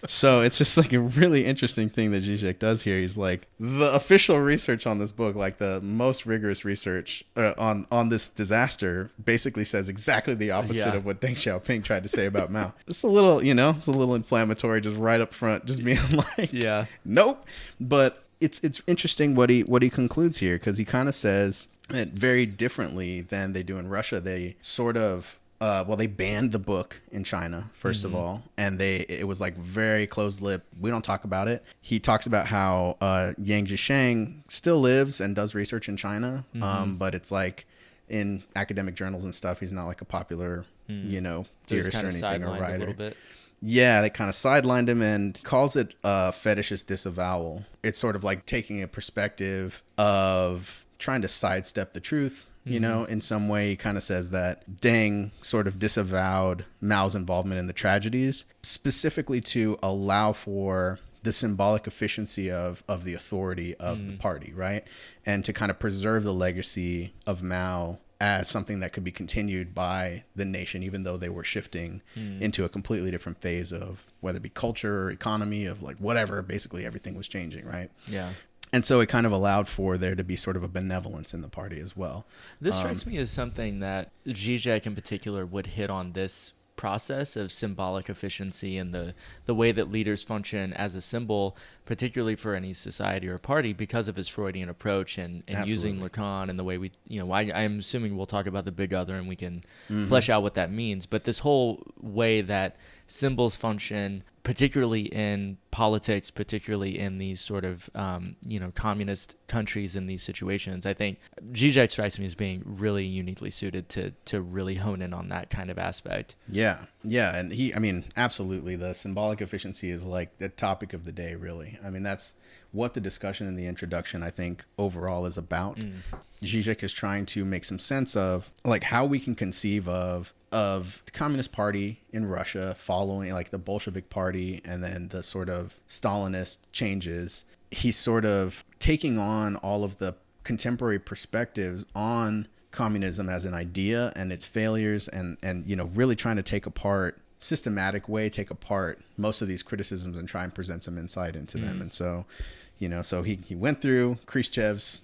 So it's just like a really interesting thing that Zizek does here. He's like, the official research on this book, like the most rigorous research on this disaster, basically says exactly the opposite of what Deng Xiaoping tried to say about Mao. It's a little, it's a little inflammatory, just right up front, just being like, nope. But it's interesting what he concludes here, because he kind of says it very differently than they do in Russia. They sort of they banned the book in China, first of all, and it was like very closed lip. We don't talk about it. He talks about how Yang Jisheng still lives and does research in China, but it's like in academic journals and stuff, he's not like a popular, theorist or anything, or writer. A little bit. Yeah, they kind of sidelined him and calls it fetishist disavowal. It's sort of like taking a perspective of trying to sidestep the truth, in some way. He kind of says that Deng sort of disavowed Mao's involvement in the tragedies, specifically to allow for the symbolic efficiency of the authority of the party, right? And to kind of preserve the legacy of Mao as something that could be continued by the nation, even though they were shifting into a completely different phase of whether it be culture or economy, of like whatever, basically everything was changing, right? Yeah. And so it kind of allowed for there to be sort of a benevolence in the party as well. This strikes me as something that Zizek in particular would hit on, this process of symbolic efficiency and the way that leaders function as a symbol, particularly for any society or party, because of his Freudian approach and using Lacan and the way we, I'm assuming we'll talk about the big other and we can flesh out what that means. But this whole way that symbols function, particularly in politics, particularly in these sort of, communist countries in these situations, I think Zizek strikes me as being really uniquely suited to really hone in on that kind of aspect. Yeah. And absolutely. The symbolic efficiency is like the topic of the day, really. I mean, that's what the discussion in the introduction, I think, overall is about. Zizek is trying to make some sense of like how we can conceive of of the Communist Party in Russia following like the Bolshevik Party and then the sort of Stalinist changes. He's sort of taking on all of the contemporary perspectives on communism as an idea and its failures, and really trying to take apart most of these criticisms and try and present some insight into them. And so he went through Khrushchev's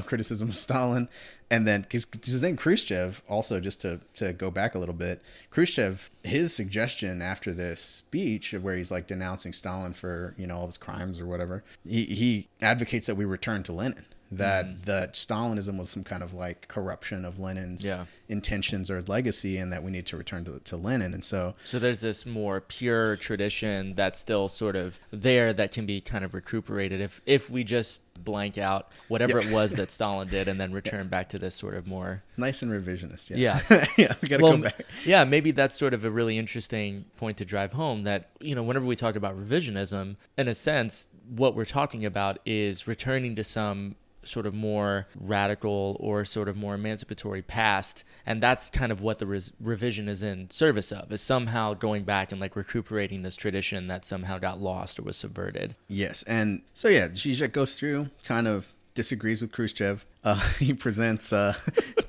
criticism of Stalin, and then because then Khrushchev also, just to go back a little bit, Khrushchev, his suggestion after this speech where he's like denouncing Stalin for all his crimes or whatever, he advocates that we return to Lenin. That Stalinism was some kind of like corruption of Lenin's intentions or legacy, and that we need to return to Lenin. And so there's this more pure tradition that's still sort of there that can be kind of recuperated if we just blank out whatever it was that Stalin did and then return back to this sort of more nice and revisionist. We gotta go back. Maybe that's sort of a really interesting point to drive home, that whenever we talk about revisionism, in a sense what we're talking about is returning to some sort of more radical or sort of more emancipatory past, and that's kind of what the revision is in service of, is somehow going back and like recuperating this tradition that somehow got lost or was subverted. Yes. And so Zizek goes through, kind of disagrees with Khrushchev. He presents Deng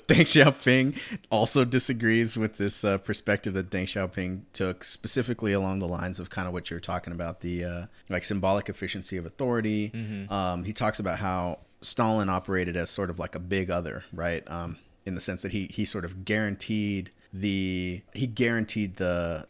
Xiaoping, also disagrees with this perspective that Deng Xiaoping took, specifically along the lines of kind of what you're talking about, the like symbolic efficiency of authority. He talks about how Stalin operated as sort of like a big other, right? In the sense that he sort of guaranteed the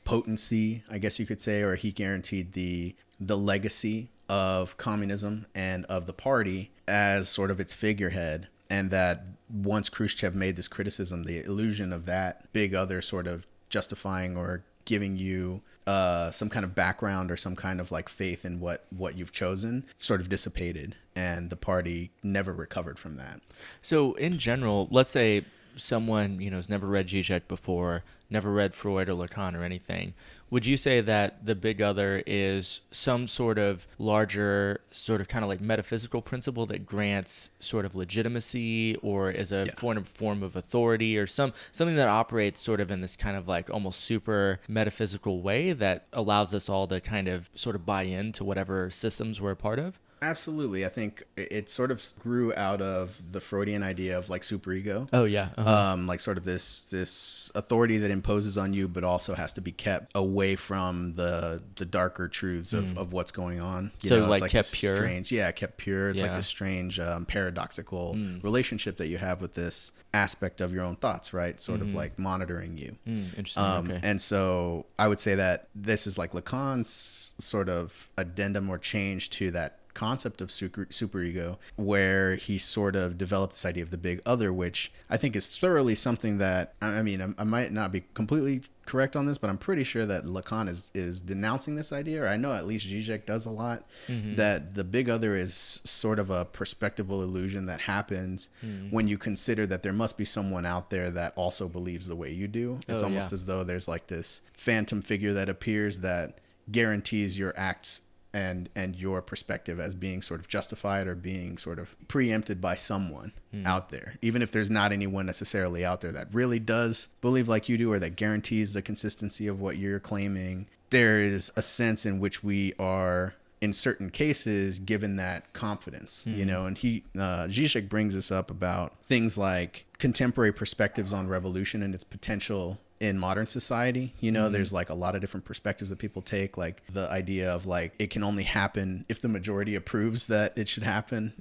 potency, I guess you could say, or he guaranteed the legacy of communism and of the party as sort of its figurehead. And that once Khrushchev made this criticism, the illusion of that big other sort of justifying or giving you some kind of background or some kind of like faith in what you've chosen sort of dissipated, and the party never recovered from that. So in general, let's say someone has never read Zizek before, never read Freud or Lacan or anything, would you say that the big other is some sort of larger sort of kind of like metaphysical principle that grants sort of legitimacy, or is a form of authority, or something that operates sort of in this kind of like almost super metaphysical way that allows us all to kind of sort of buy into whatever systems we're a part of? Absolutely. I think it sort of grew out of the Freudian idea of like superego. Oh, yeah. Like sort of this authority that imposes on you, but also has to be kept away from the darker truths of what's going on. It's like kept pure? Kept pure. It's like this strange paradoxical relationship that you have with this aspect of your own thoughts, right? Sort of like monitoring you. Interesting. Okay. And so I would say that this is like Lacan's sort of addendum or change to that concept of superego, where he sort of developed this idea of the big other, which I think is thoroughly something that, I mean, I might not be completely correct on this, but I'm pretty sure that Lacan is denouncing this idea, or I know at least Zizek does a lot, that the big other is sort of a perspectival illusion that happens when you consider that there must be someone out there that also believes the way you do. It's almost as though there's like this phantom figure that appears that guarantees your acts and your perspective as being sort of justified or being sort of preempted by someone out there, even if there's not anyone necessarily out there that really does believe like you do, or that guarantees the consistency of what you're claiming. There is a sense in which we are, in certain cases, given that confidence, and Zizek brings us up about things like contemporary perspectives on revolution and its potential in modern society. There's like a lot of different perspectives that people take, like the idea of like it can only happen if the majority approves that it should happen,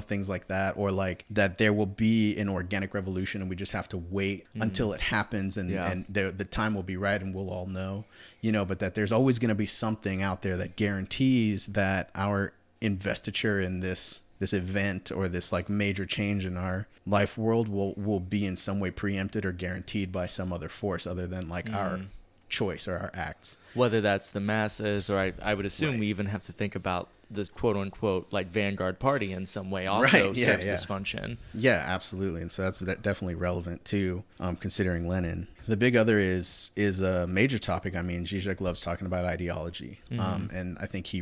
things like that, or like that there will be an organic revolution and we just have to wait until it happens, and the time will be right and we'll all know, but that there's always going to be something out there that guarantees that our investiture in this event or this like major change in our life world will be in some way preempted or guaranteed by some other force other than like our choice or our acts. Whether that's the masses, or I would assume we even have to think about the quote unquote like vanguard party in some way also serves this function. Yeah, absolutely. And so that's definitely relevant too, considering Lenin. The big other is a major topic. I mean, Zizek loves talking about ideology. And I think he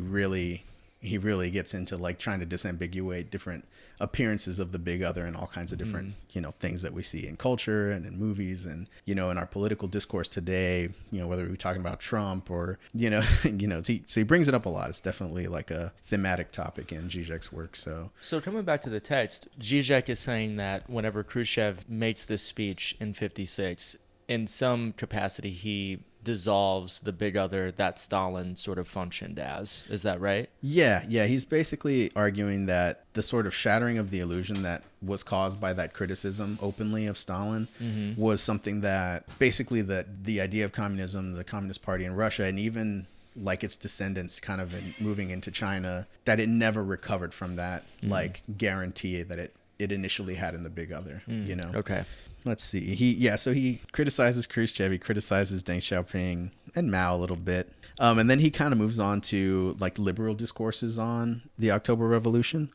he really gets into like trying to disambiguate different appearances of the big other and all kinds of different, things that we see in culture and in movies and, in our political discourse today, whether we're talking about Trump or, so he brings it up a lot. It's definitely like a thematic topic in Zizek's work. So coming back to the text, Zizek is saying that whenever Khrushchev makes this speech in 56, in some capacity, he dissolves the big other that Stalin sort of functioned as. Is that right? Yeah. He's basically arguing that the sort of shattering of the illusion that was caused by that criticism openly of Stalin was something that basically the idea of communism, the Communist Party in Russia, and even like its descendants kind of moving into China, that it never recovered from that like guarantee that it initially had in the big other, Okay. Let's see. So he criticizes Khrushchev, he criticizes Deng Xiaoping and Mao a little bit. And then he kind of moves on to like liberal discourses on the October Revolution,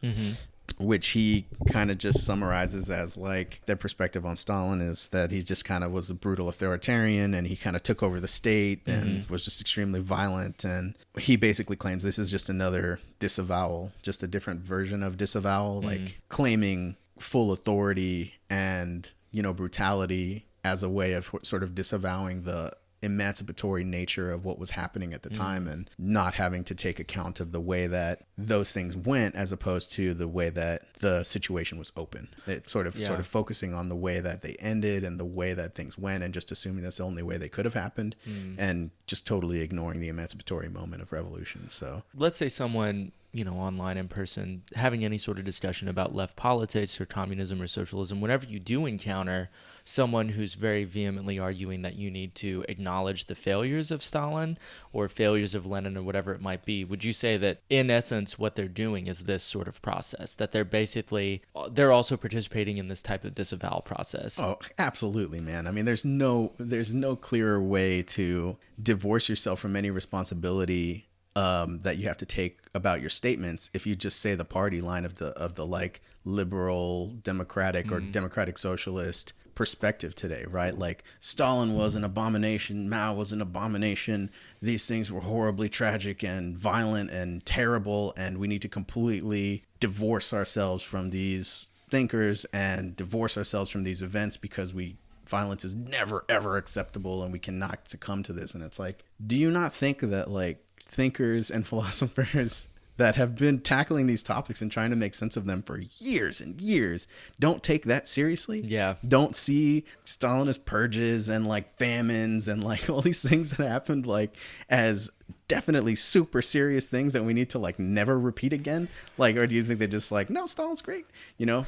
which he kind of just summarizes as like their perspective on Stalin is that he just kind of was a brutal authoritarian and he kind of took over the state and was just extremely violent. And he basically claims this is just another disavowal, just a different version of disavowal, like claiming full authority and brutality as a way of sort of disavowing the emancipatory nature of what was happening at the time and not having to take account of the way that those things went as opposed to the way that the situation was open. It's sort of focusing on the way that they ended and the way that things went and just assuming that's the only way they could have happened and just totally ignoring the emancipatory moment of revolution. So let's say someone online, in person, having any sort of discussion about left politics or communism or socialism, whenever you do encounter someone who's very vehemently arguing that you need to acknowledge the failures of Stalin or failures of Lenin or whatever it might be, would you say that in essence what they're doing is this sort of process, that they're also participating in this type of disavowal process? Oh, absolutely, man. I mean, there's no clearer way to divorce yourself from any responsibility that you have to take about your statements if you just say the party line of the like liberal democratic or democratic socialist perspective today, right? Like Stalin was an abomination, Mao was an abomination, these things were horribly tragic and violent and terrible, and we need to completely divorce ourselves from these thinkers and divorce ourselves from these events because violence is never ever acceptable and we cannot succumb to this. And it's like, do you not think that like thinkers and philosophers that have been tackling these topics and trying to make sense of them for years and years don't take that seriously? Yeah. Don't see Stalinist purges and like famines and like all these things that happened like as definitely super serious things that we need to like never repeat again? Like, or do you think they're just like, no, Stalin's great?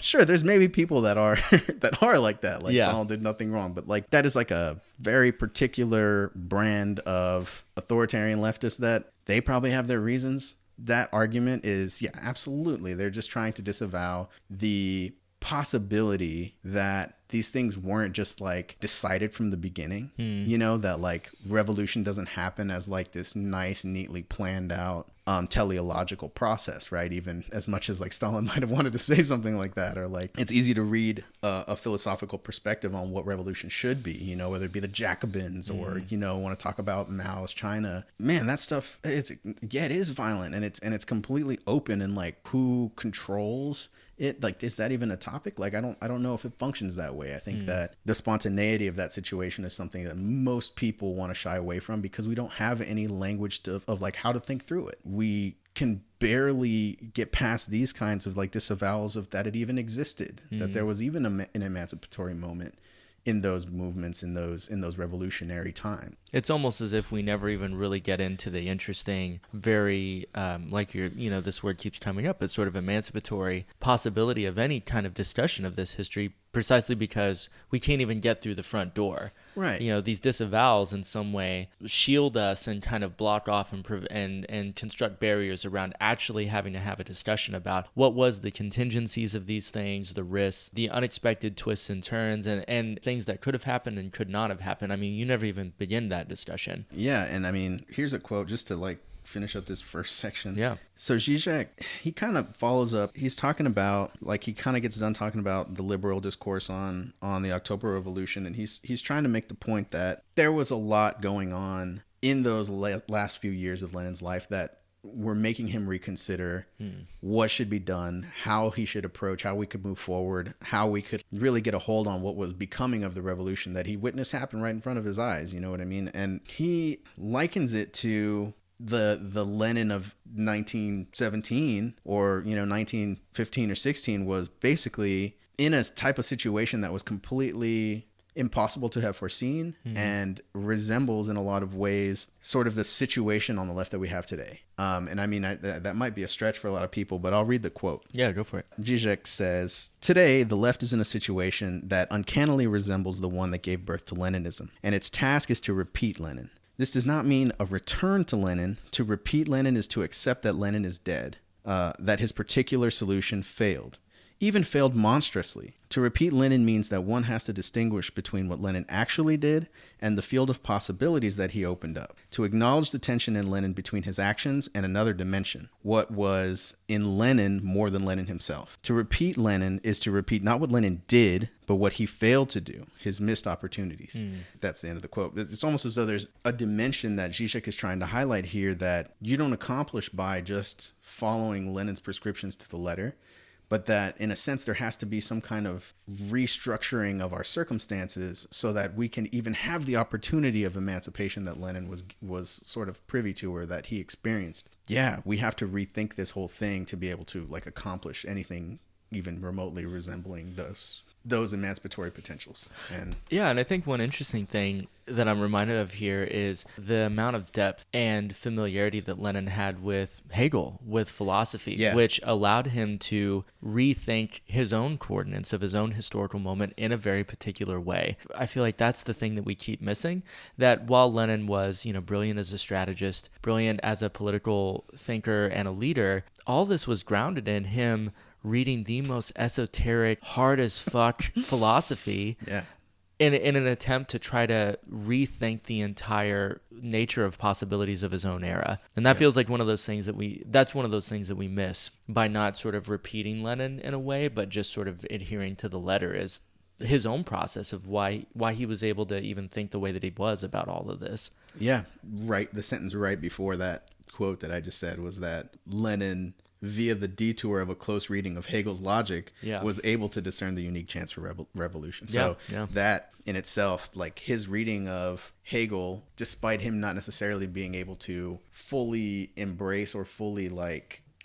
Sure, there's maybe people that are that are like that. Like Stalin did nothing wrong, but like that is like a very particular brand of authoritarian leftists that they probably have their reasons. That argument is, absolutely. They're just trying to disavow the possibility that these things weren't just like decided from the beginning, that like revolution doesn't happen as like this nice, neatly planned out teleological process, right? Even as much as like Stalin might have wanted to say something like that, or like it's easy to read a philosophical perspective on what revolution should be, whether it be the Jacobins or, want to talk about Mao's China. Man, that stuff, it is violent and it's completely open, and like who controls it, like, is that even a topic? Like, I don't know if it functions that way. I think that the spontaneity of that situation is something that most people want to shy away from because we don't have any language of like how to think through it. We can barely get past these kinds of like disavowals of that it even existed, that there was even an emancipatory moment in those movements, in those revolutionary times. It's almost as if we never even really get into the interesting, very, like this word keeps coming up, it's sort of emancipatory possibility of any kind of discussion of this history, precisely because we can't even get through the front door. Right. These disavowals in some way shield us and kind of block off and construct barriers around actually having to have a discussion about what was the contingencies of these things, the risks, the unexpected twists and turns, and things that could have happened and could not have happened. I mean, you never even begin that discussion. Yeah, and I mean, here's a quote just to like finish up this first section. Yeah. So Zizek, he kind of follows up. He's talking about, like, he kind of gets done talking about the liberal discourse on the October Revolution, and he's trying to make the point that there was a lot going on in those last few years of Lenin's life that were making him reconsider what should be done, how he should approach, how we could move forward, how we could really get a hold on what was becoming of the revolution that he witnessed happen right in front of his eyes. You know what I mean? And he likens it to the Lenin of 1917 or, 1915 or 16 was basically in a type of situation that was completely impossible to have foreseen and resembles in a lot of ways sort of the situation on the left that we have today. And I mean, that might be a stretch for a lot of people, but I'll read the quote. Yeah, go for it. Zizek says, "Today, the left is in a situation that uncannily resembles the one that gave birth to Leninism, and its task is to repeat Lenin. This does not mean a return to Lenin. To repeat Lenin is to accept that Lenin is dead, that his particular solution failed. Even failed monstrously. To repeat Lenin means that one has to distinguish between what Lenin actually did and the field of possibilities that he opened up. To acknowledge the tension in Lenin between his actions and another dimension, what was in Lenin more than Lenin himself. To repeat Lenin is to repeat not what Lenin did, but what he failed to do, his missed opportunities." That's the end of the quote. It's almost as though there's a dimension that Zizek is trying to highlight here that you don't accomplish by just following Lenin's prescriptions to the letter, but that in a sense there has to be some kind of restructuring of our circumstances so that we can even have the opportunity of emancipation that Lenin was sort of privy to or that he experienced. Yeah, we have to rethink this whole thing to be able to accomplish anything even remotely resembling those emancipatory potentials. And I think one interesting thing that I'm reminded of here is the amount of depth and familiarity that Lenin had with Hegel, with philosophy, which allowed him to rethink his own coordinates of his own historical moment in a very particular way. I feel like that's the thing that we keep missing, that while Lenin was, brilliant as a strategist, brilliant as a political thinker and a leader, all this was grounded in him reading the most esoteric, hard as fuck philosophy in an attempt to try to rethink the entire nature of possibilities of his own era. And that feels like one of those things that we miss by not sort of repeating Lenin in a way, but just sort of adhering to the letter as his own process of why he was able to even think the way that he was about all of this. Yeah, right. The sentence right before that quote that I just said was that Lenin, via the detour of a close reading of Hegel's logic, was able to discern the unique chance for revolution. So that in itself, his reading of Hegel, despite him not necessarily being able to fully embrace or fully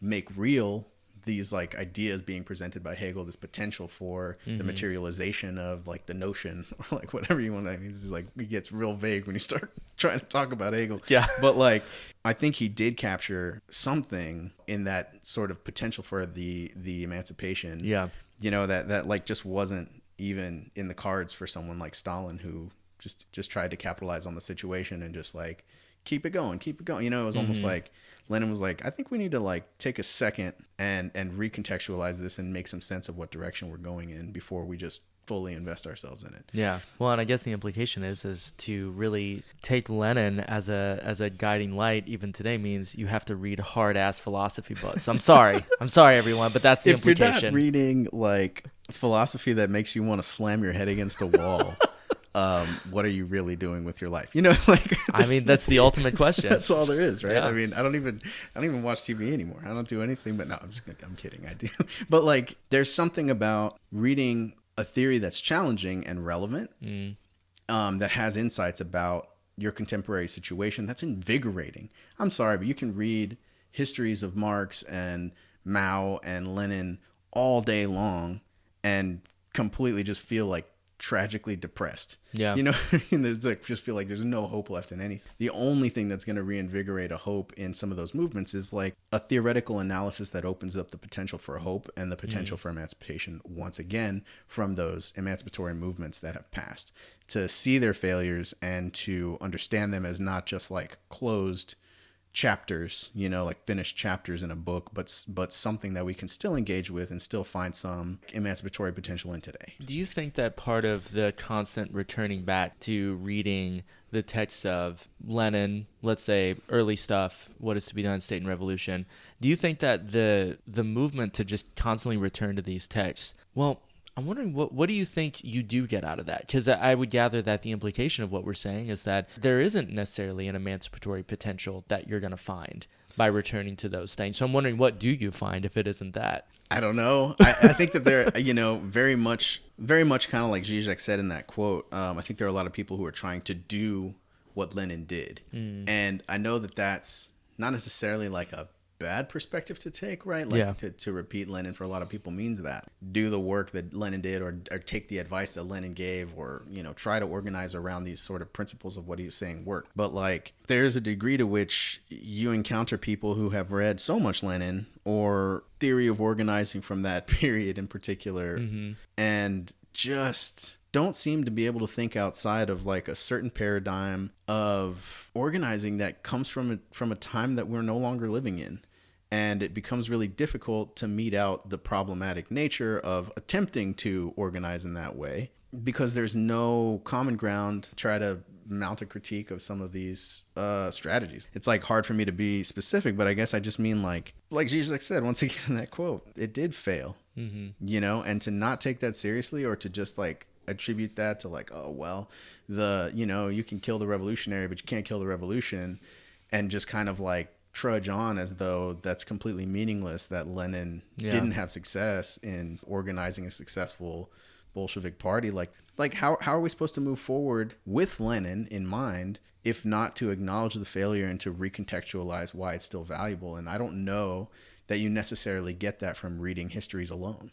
make real these ideas being presented by Hegel, this potential for the materialization of the notion or whatever you want to, it gets real vague when you start trying to talk about Hegel. Yeah. But I think he did capture something in that sort of potential for the emancipation. Yeah. That just wasn't even in the cards for someone like Stalin, who just tried to capitalize on the situation and just keep it going. It was almost like Lenin was I think we need to take a second and recontextualize this and make some sense of what direction we're going in before we just fully invest ourselves in it. Yeah. Well, and I guess the implication is to really take Lenin as a guiding light even today means you have to read hard ass philosophy books. I'm sorry everyone, but that's the implication. If you're not reading philosophy that makes you want to slam your head against a wall, what are you really doing with your life? That's the ultimate question. That's all there is, right? Yeah. I don't even watch TV anymore. I don't do anything, but no, I'm kidding. I do. But there's something about reading a theory that's challenging and relevant, that has insights about your contemporary situation. That's invigorating. I'm sorry, but you can read histories of Marx and Mao and Lenin all day long and completely just feel tragically depressed. Yeah. There's just feel like there's no hope left in anything. The only thing that's going to reinvigorate a hope in some of those movements is a theoretical analysis that opens up the potential for hope and the potential for emancipation once again from those emancipatory movements that have passed, to see their failures and to understand them as not just closed chapters, finished chapters in a book, but something that we can still engage with and still find some emancipatory potential in today. Do you think that part of the constant returning back to reading the texts of Lenin, let's say early stuff, What Is to Be Done in State and Revolution, do you think that the movement to just constantly return to these texts, well, I'm wondering, what do you think you do get out of that? Because I would gather that the implication of what we're saying is that there isn't necessarily an emancipatory potential that you're going to find by returning to those things. So I'm wondering, what do you find if it isn't that? I don't know. I think that they're, very much kind of like Zizek said in that quote. I think there are a lot of people who are trying to do what Lenin did. And I know that that's not necessarily like a bad perspective to take, right? Like to repeat Lenin for a lot of people means that. Do the work that Lenin did, or take the advice that Lenin gave, or, try to organize around these sort of principles of what he was saying work. But like, there's a degree to which you encounter people who have read so much Lenin or theory of organizing from that period in particular, and just don't seem to be able to think outside of like a certain paradigm of organizing that comes from a time that we're no longer living in. And it becomes really difficult to mete out the problematic nature of attempting to organize in that way, because there's no common ground to try to mount a critique of some of these strategies. It's like hard for me to be specific, but I guess I just mean like Zizek said, once again, in that quote, it did fail, and to not take that seriously, or to just like attribute that to like, oh, well, you can kill the revolutionary, but you can't kill the revolution, and just kind of like trudge on as though that's completely meaningless, that Lenin didn't have success in organizing a successful Bolshevik party. Like how are we supposed to move forward with Lenin in mind, if not to acknowledge the failure and to recontextualize why it's still valuable? And I don't know that you necessarily get that from reading histories alone,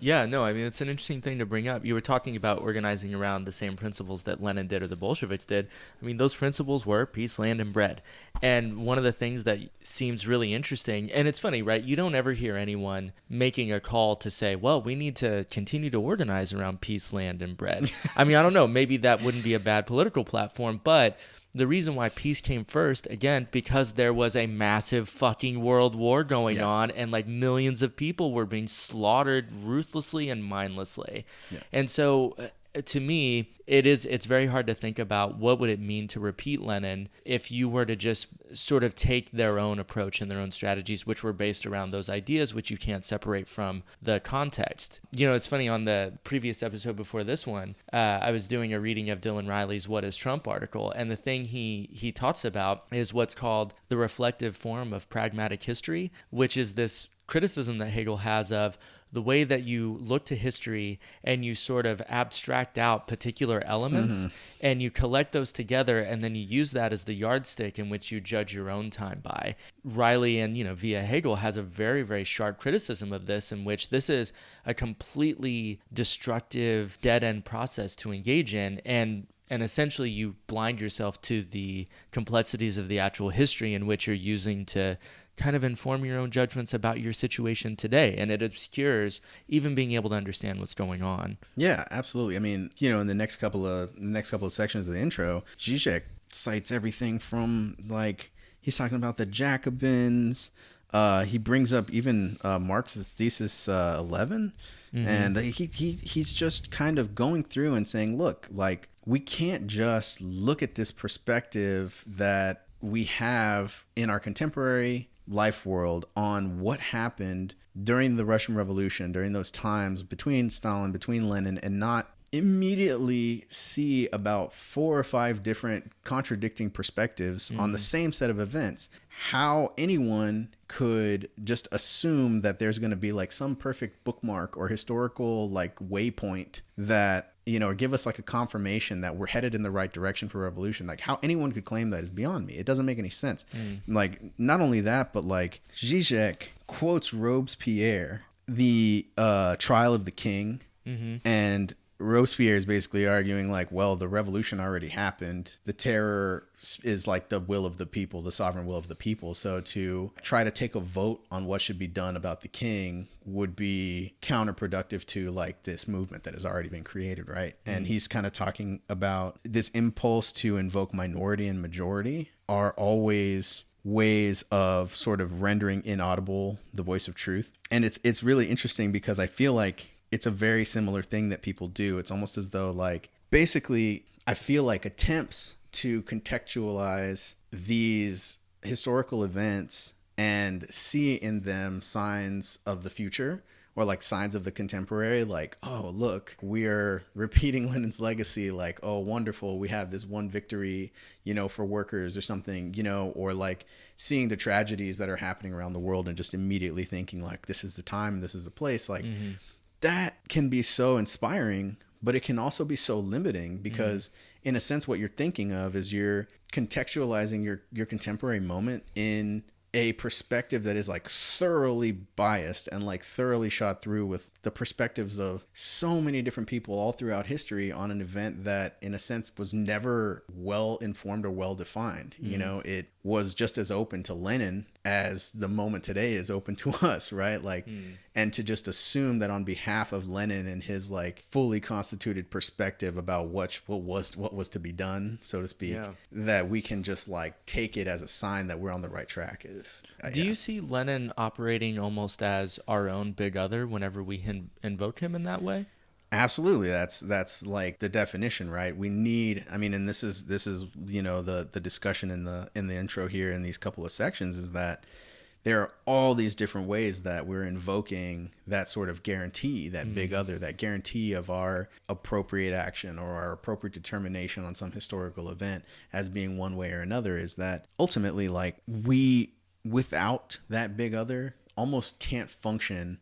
Yeah, no, I mean, it's an interesting thing to bring up. You were talking about organizing around the same principles that Lenin did or the Bolsheviks did. I mean, those principles were peace, land, and bread. And one of the things that seems really interesting, and it's funny, right? You don't ever hear anyone making a call to say, well, we need to continue to organize around peace, land, and bread. I mean, I don't know, maybe that wouldn't be a bad political platform, but the reason why peace came first, again, because there was a massive fucking world war going on, and like millions of people were being slaughtered ruthlessly and mindlessly. And so to me, it's very hard to think about what would it mean to repeat Lenin if you were to just sort of take their own approach and their own strategies, which were based around those ideas, which you can't separate from the context. It's funny, on the previous episode before this one, I was doing a reading of Dylan Riley's What is Trump article, and the thing he talks about is what's called the reflective form of pragmatic history, which is this criticism that Hegel has of the way that you look to history and you sort of abstract out particular elements and you collect those together, and then you use that as the yardstick in which you judge your own time by. Riley and, via Hegel, has a very, very sharp criticism of this, in which this is a completely destructive, dead-end process to engage in, and essentially you blind yourself to the complexities of the actual history in which you're using to kind of inform your own judgments about your situation today, and it obscures even being able to understand what's going on. Yeah, absolutely. I mean, in the next couple of sections of the intro, Zizek cites everything from, like, he's talking about the Jacobins. He brings up even Marx's thesis 11, and he's just kind of going through and saying, look, like, we can't just look at this perspective that we have in our contemporary life world on what happened during the Russian Revolution, during those times between Stalin, between Lenin, and not immediately see about 4 or 5 different contradicting perspectives on the same set of events. How anyone could just assume that there's going to be like some perfect bookmark or historical like waypoint that, or give us like a confirmation that we're headed in the right direction for revolution. Like, how anyone could claim that is beyond me. It doesn't make any sense. Like, not only that, but like Zizek quotes Robespierre, the Trial of the King, and Robespierre is basically arguing like, well, the revolution already happened. The terror is like the will of the people, the sovereign will of the people. So to try to take a vote on what should be done about the king would be counterproductive to like this movement that has already been created, right? And he's kind of talking about this impulse to invoke minority and majority are always ways of sort of rendering inaudible the voice of truth. And it's really interesting because I feel like it's a very similar thing that people do. It's almost as though like, basically, I feel like attempts to contextualize these historical events and see in them signs of the future or like signs of the contemporary, like, oh, look, we're repeating Lenin's legacy, like, oh, wonderful, we have this one victory, you know, for workers or something, you know, or like seeing the tragedies that are happening around the world and just immediately thinking like, this is the time, this is the place, like that can be so inspiring, but it can also be so limiting because in a sense, what you're thinking of is you're contextualizing your contemporary moment in a perspective that is like thoroughly biased and like thoroughly shot through with the perspectives of so many different people all throughout history on an event that in a sense was never well informed or well defined. You know, it was just as open to Lenin as the moment today is open to us, right? Like, and to just assume that on behalf of Lenin and his like fully constituted perspective about what was to be done, so to speak, that we can just like take it as a sign that we're on the right track is. Do you see Lenin operating almost as our own big other whenever we invoke him in that way? Absolutely. That's like the definition, right? We need, I mean, and this is, you know, the discussion in the intro here in these couple of sections is that there are all these different ways that we're invoking that sort of guarantee, that big other, that guarantee of our appropriate action or our appropriate determination on some historical event as being one way or another, is that ultimately, like, we, without that big other, almost can't function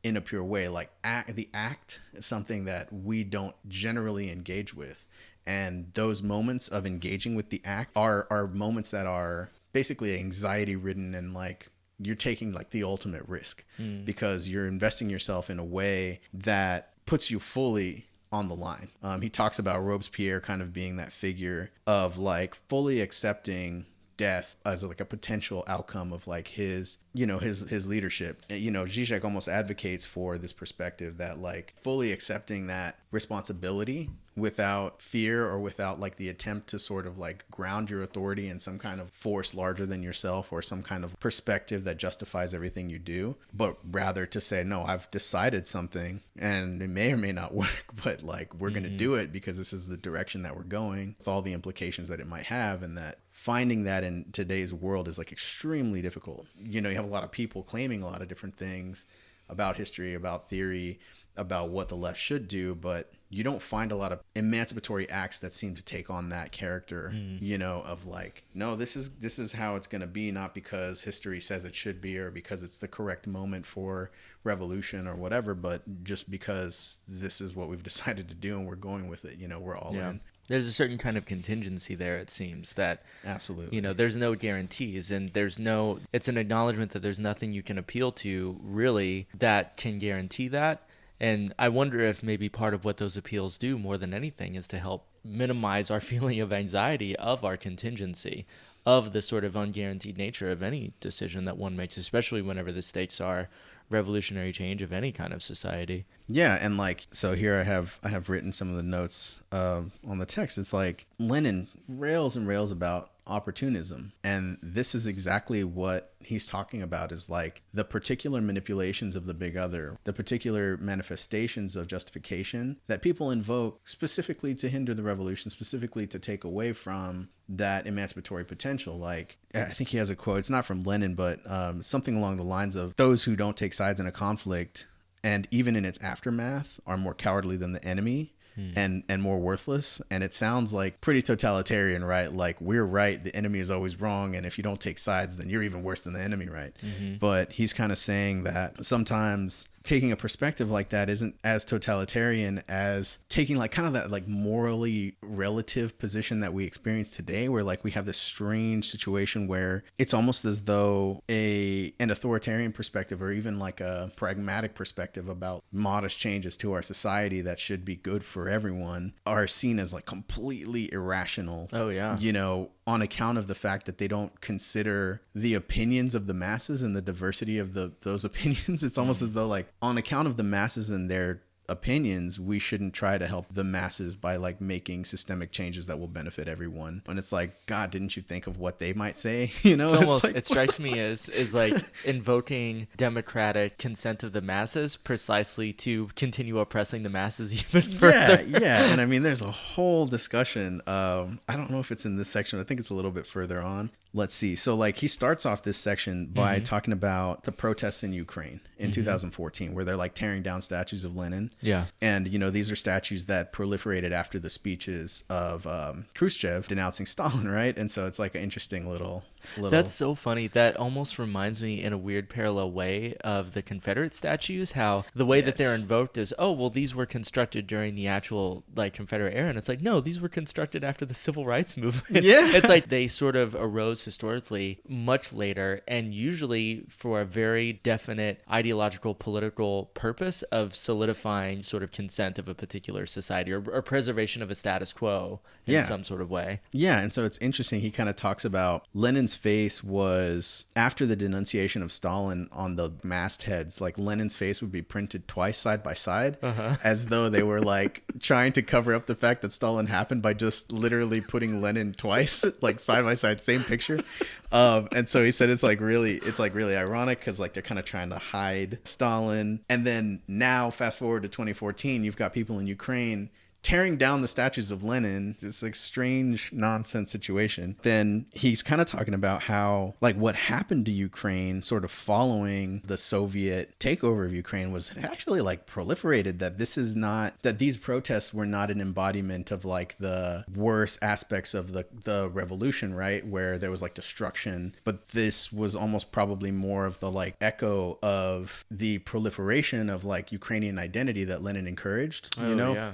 in a pure way. Like the act is something that we don't generally engage with. And those moments of engaging with the act are moments that are basically anxiety ridden, and like you're taking like the ultimate risk because you're investing yourself in a way that puts you fully on the line. He talks about Robespierre kind of being that figure of like fully accepting death as like a potential outcome of like his, you know, his leadership. You know, Zizek almost advocates for this perspective that like fully accepting that responsibility without fear or without like the attempt to sort of like ground your authority in some kind of force larger than yourself or some kind of perspective that justifies everything you do, but rather to say, no, I've decided something and it may or may not work, but like we're going to do it because this is the direction that we're going with all the implications that it might have. And that finding that in today's world is like extremely difficult. You know, you have a lot of people claiming a lot of different things about history, about theory, about what the left should do, but you don't find a lot of emancipatory acts that seem to take on that character, you know, of like, no, this is how it's going to be, not because history says it should be or because it's the correct moment for revolution or whatever, but just because this is what we've decided to do and we're going with it, you know, we're all in. There's a certain kind of contingency there, it seems, that, absolutely, you know, there's no guarantees, and it's an acknowledgement that there's nothing you can appeal to really that can guarantee that. And I wonder if maybe part of what those appeals do more than anything is to help minimize our feeling of anxiety of our contingency, of the sort of unguaranteed nature of any decision that one makes, especially whenever the stakes are revolutionary change of any kind of society. Yeah, and like, so here I have written some of the notes on the text. It's like Lenin rails and rails about opportunism, and this is exactly what he's talking about, is like the particular manipulations of the big other, the particular manifestations of justification that people invoke specifically to hinder the revolution, specifically to take away from that emancipatory potential. Like, I think he has a quote, it's not from Lenin, but something along the lines of, those who don't take sides in a conflict and even in its aftermath are more cowardly than the enemy and more worthless. And it sounds like pretty totalitarian, right? Like, we're right, the enemy is always wrong, and if you don't take sides, then you're even worse than the enemy, right? But he's kind of saying that sometimes taking a perspective like that isn't as totalitarian as taking like kind of that like morally relative position that we experience today, where like we have this strange situation where it's almost as though an authoritarian perspective or even like a pragmatic perspective about modest changes to our society that should be good for everyone are seen as like completely irrational. Oh yeah. You know, on account of the fact that they don't consider the opinions of the masses and the diversity of those opinions. It's almost as though like on account of the masses and their opinions, we shouldn't try to help the masses by like making systemic changes that will benefit everyone. And it's like, God, didn't you think of what they might say? You know, it's almost like, it strikes me as like invoking democratic consent of the masses precisely to continue oppressing the masses even further. Yeah. And I mean, there's a whole discussion. I don't know if it's in this section. I think it's a little bit further on. Let's see. So like he starts off this section by talking about the protests in Ukraine in 2014, where they're like tearing down statues of Lenin. Yeah. And, you know, these are statues that proliferated after the speeches of Khrushchev denouncing Stalin, right? And so it's like an interesting little... That's so funny. That almost reminds me in a weird parallel way of the Confederate statues, how the way that they're invoked is, oh, well, these were constructed during the actual like Confederate era. And it's like, no, these were constructed after the Civil Rights Movement. Yeah. It's like they sort of arose historically much later, and usually for a very definite ideological political purpose of solidifying sort of consent of a particular society or preservation of a status quo in some sort of way. Yeah. And so it's interesting. He kind of talks about Lenin's face was, after the denunciation of Stalin on the mastheads, like Lenin's face would be printed twice side by side, as though they were like trying to cover up the fact that Stalin happened by just literally putting Lenin twice, like side by side, same picture. And so he said it's like really ironic because like they're kind of trying to hide Stalin. And then now fast forward to 2014, you've got people in Ukraine tearing down the statues of Lenin, this like strange nonsense situation. Then he's kind of talking about how like what happened to Ukraine sort of following the Soviet takeover of Ukraine was actually like proliferated, that this is not, that these protests were not an embodiment of like the worst aspects of the revolution, right? Where there was like destruction, but this was almost probably more of the like echo of the proliferation of like Ukrainian identity that Lenin encouraged,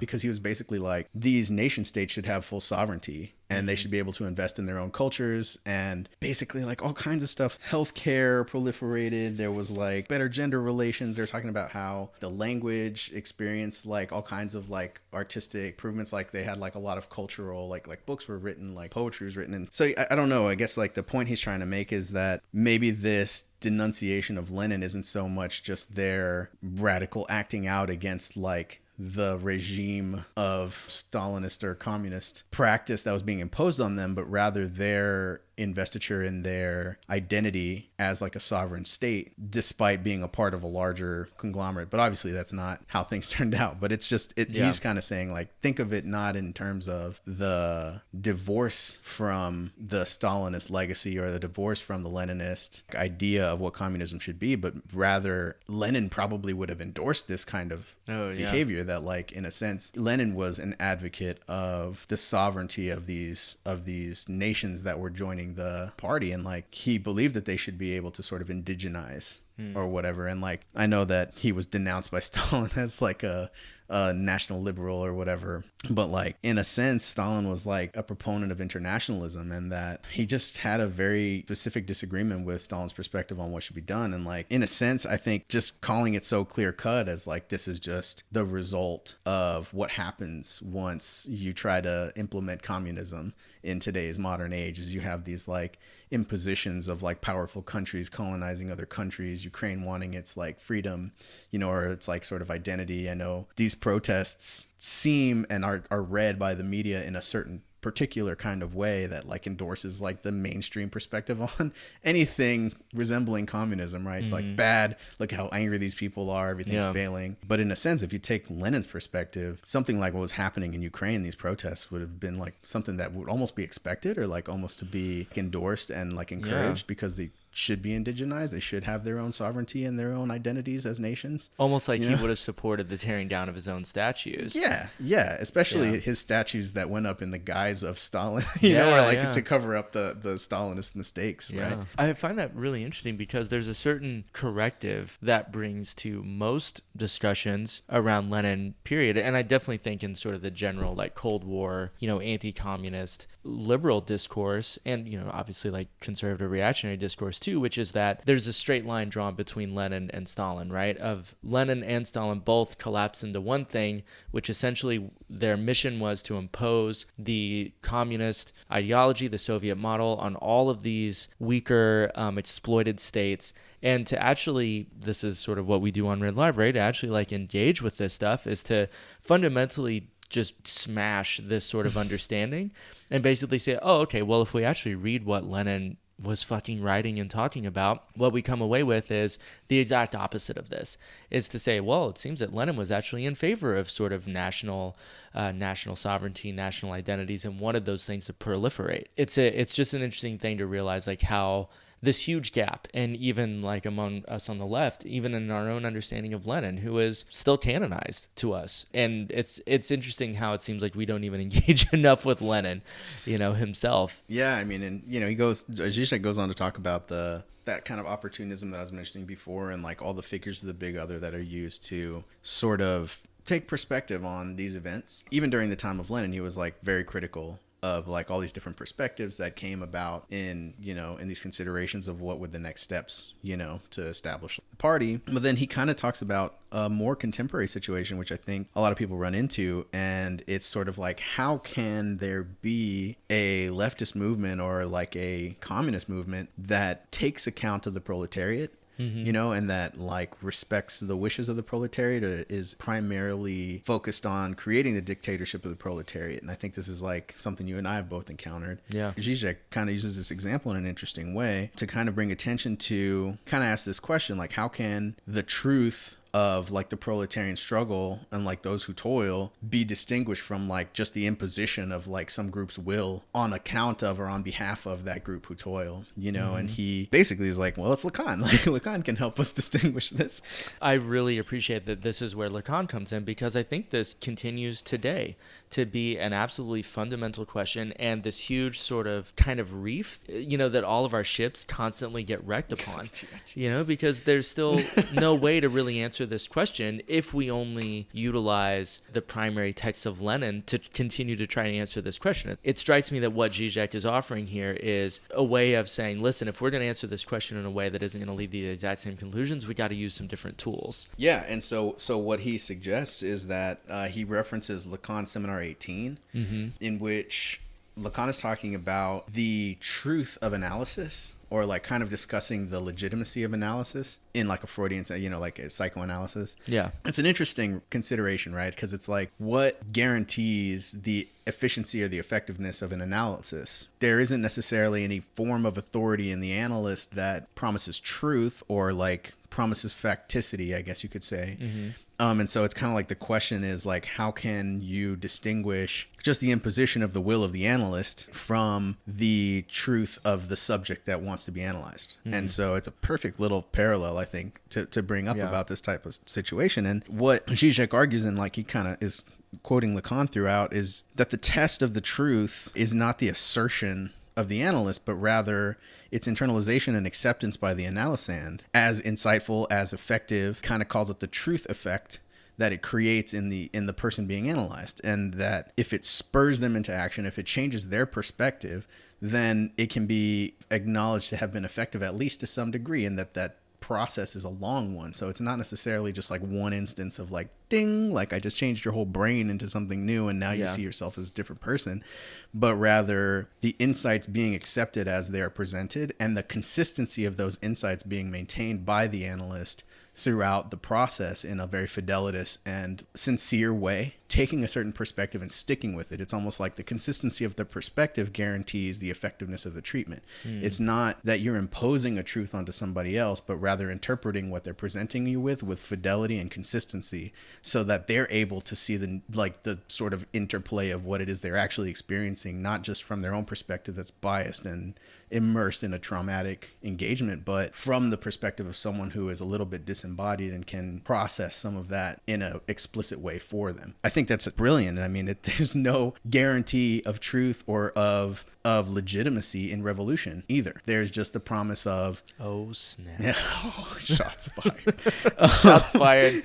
because he was basically like, these nation states should have full sovereignty and they should be able to invest in their own cultures, and basically like all kinds of stuff. Healthcare proliferated. There was like better gender relations. They're talking about how the language experienced like all kinds of like artistic improvements. Like they had like a lot of cultural, like books were written, like poetry was written. And so I don't know, I guess like the point he's trying to make is that maybe this denunciation of Lenin isn't so much just their radical acting out against like the regime of Stalinist or communist practice that was being imposed on them, but rather their investiture in their identity as like a sovereign state, despite being a part of a larger conglomerate. But obviously that's not how things turned out. But it's just, he's kind of saying like, think of it not in terms of the divorce from the Stalinist legacy or the divorce from the Leninist idea of what communism should be, but rather Lenin probably would have endorsed this kind of behavior, that like, in a sense, Lenin was an advocate of the sovereignty of these nations that were joining the party, and like he believed that they should be able to sort of indigenize or whatever. And like I know that he was denounced by Stalin as like a national liberal or whatever, but like in a sense Stalin was like a proponent of internationalism, and that he just had a very specific disagreement with Stalin's perspective on what should be done. And like in a sense I think just calling it so clear cut as like this is just the result of what happens once you try to implement communism in today's modern age, is you have these like impositions of like powerful countries colonizing other countries, Ukraine wanting its like freedom, or its like sort of identity. I know these protests seem and are read by the media in a certain particular kind of way that like endorses like the mainstream perspective on anything resembling communism, right? It's like bad, look how angry these people are, everything's failing. But in a sense, if you take Lenin's perspective, something like what was happening in Ukraine, these protests would have been like something that would almost be expected, or like almost to be endorsed and like encouraged, because they should be indigenized. They should have their own sovereignty and their own identities as nations. Almost like he would have supported the tearing down of his own statues. Yeah. Especially his statues that went up in the guise of Stalin, or like to cover up the Stalinist mistakes, right? I find that really interesting because there's a certain corrective that brings to most discussions around Lenin, period. And I definitely think in sort of the general like Cold War, anti-communist liberal discourse, and, obviously like conservative reactionary discourse too, which is that there's a straight line drawn between Lenin and Stalin, right? Of Lenin and Stalin both collapsed into one thing, which essentially their mission was to impose the communist ideology, the Soviet model, on all of these weaker, exploited states. And to actually, this is sort of what we do on Red Library, to actually like engage with this stuff is to fundamentally just smash this sort of understanding and basically say, oh, okay, well, if we actually read what Lenin was fucking writing and talking about, what we come away with is the exact opposite of this, is to say, well, it seems that Lenin was actually in favor of sort of national sovereignty, national identities, and wanted those things to proliferate. It's just an interesting thing to realize, like, how this huge gap, and even like among us on the left, even in our own understanding of Lenin, who is still canonized to us. And it's interesting how it seems like we don't even engage enough with Lenin, himself. Yeah, I mean, and Zizek goes on to talk about that kind of opportunism that I was mentioning before, and like all the figures of the big other that are used to sort of take perspective on these events. Even during the time of Lenin, he was like very critical of like all these different perspectives that came about in these considerations of what would the next steps, to establish the party. But then he kind of talks about a more contemporary situation, which I think a lot of people run into. And it's sort of like, how can there be a leftist movement or like a communist movement that takes account of the proletariat? And that like respects the wishes of the proletariat, is primarily focused on creating the dictatorship of the proletariat. And I think this is like something you and I have both encountered. Yeah. Zizek kind of uses this example in an interesting way to kind of bring attention to kind of ask this question, like, how can the truth of like the proletarian struggle and like those who toil be distinguished from like just the imposition of like some group's will on account of or on behalf of that group who toil, and he basically is like, well, it's Lacan. Like Lacan can help us distinguish this. I really appreciate that this is where Lacan comes in, because I think this continues today to be an absolutely fundamental question, and this huge sort of kind of reef, that all of our ships constantly get wrecked upon, because there's still no way to really answer this question if we only utilize the primary text of Lenin to continue to try and answer this question. It strikes me that what Zizek is offering here is a way of saying, listen, if we're going to answer this question in a way that isn't going to lead to the exact same conclusions, we got to use some different tools. Yeah, and so what he suggests is that he references Lacan Seminar 18, in which Lacan is talking about the truth of analysis, or like kind of discussing the legitimacy of analysis in like a Freudian, like a psychoanalysis. Yeah. It's an interesting consideration, right? Because it's like, what guarantees the efficiency or the effectiveness of an analysis? There isn't necessarily any form of authority in the analyst that promises truth or like promises facticity, I guess you could say. And so it's kind of like the question is like, how can you distinguish just the imposition of the will of the analyst from the truth of the subject that wants to be analyzed? And so it's a perfect little parallel, I think, to bring up about this type of situation. And what Zizek argues, and like he kind of is quoting Lacan throughout, is that the test of the truth is not the assertion of the analyst, but rather its internalization and acceptance by the analysand as insightful, as effective. Kind of calls it the truth effect that it creates in the person being analyzed, and that if it spurs them into action, if it changes their perspective, then it can be acknowledged to have been effective, at least to some degree, and that process is a long one. So it's not necessarily just like one instance of like, ding, like I just changed your whole brain into something new and now you see yourself as a different person, but rather the insights being accepted as they are presented, and the consistency of those insights being maintained by the analyst throughout the process in a very fidelitous and sincere way, taking a certain perspective and sticking with it. It's almost like the consistency of the perspective guarantees the effectiveness of the treatment. It's not that you're imposing a truth onto somebody else, but rather interpreting what they're presenting you with fidelity and consistency, so that they're able to see the sort of interplay of what it is they're actually experiencing, not just from their own perspective that's biased and immersed in a traumatic engagement, but from the perspective of someone who is a little bit disembodied and can process some of that in an explicit way for them. I think that's brilliant. I mean, there's no guarantee of truth or of legitimacy in revolution either. There's just the promise of, oh snap. Yeah. Oh, shots fired. Shots fired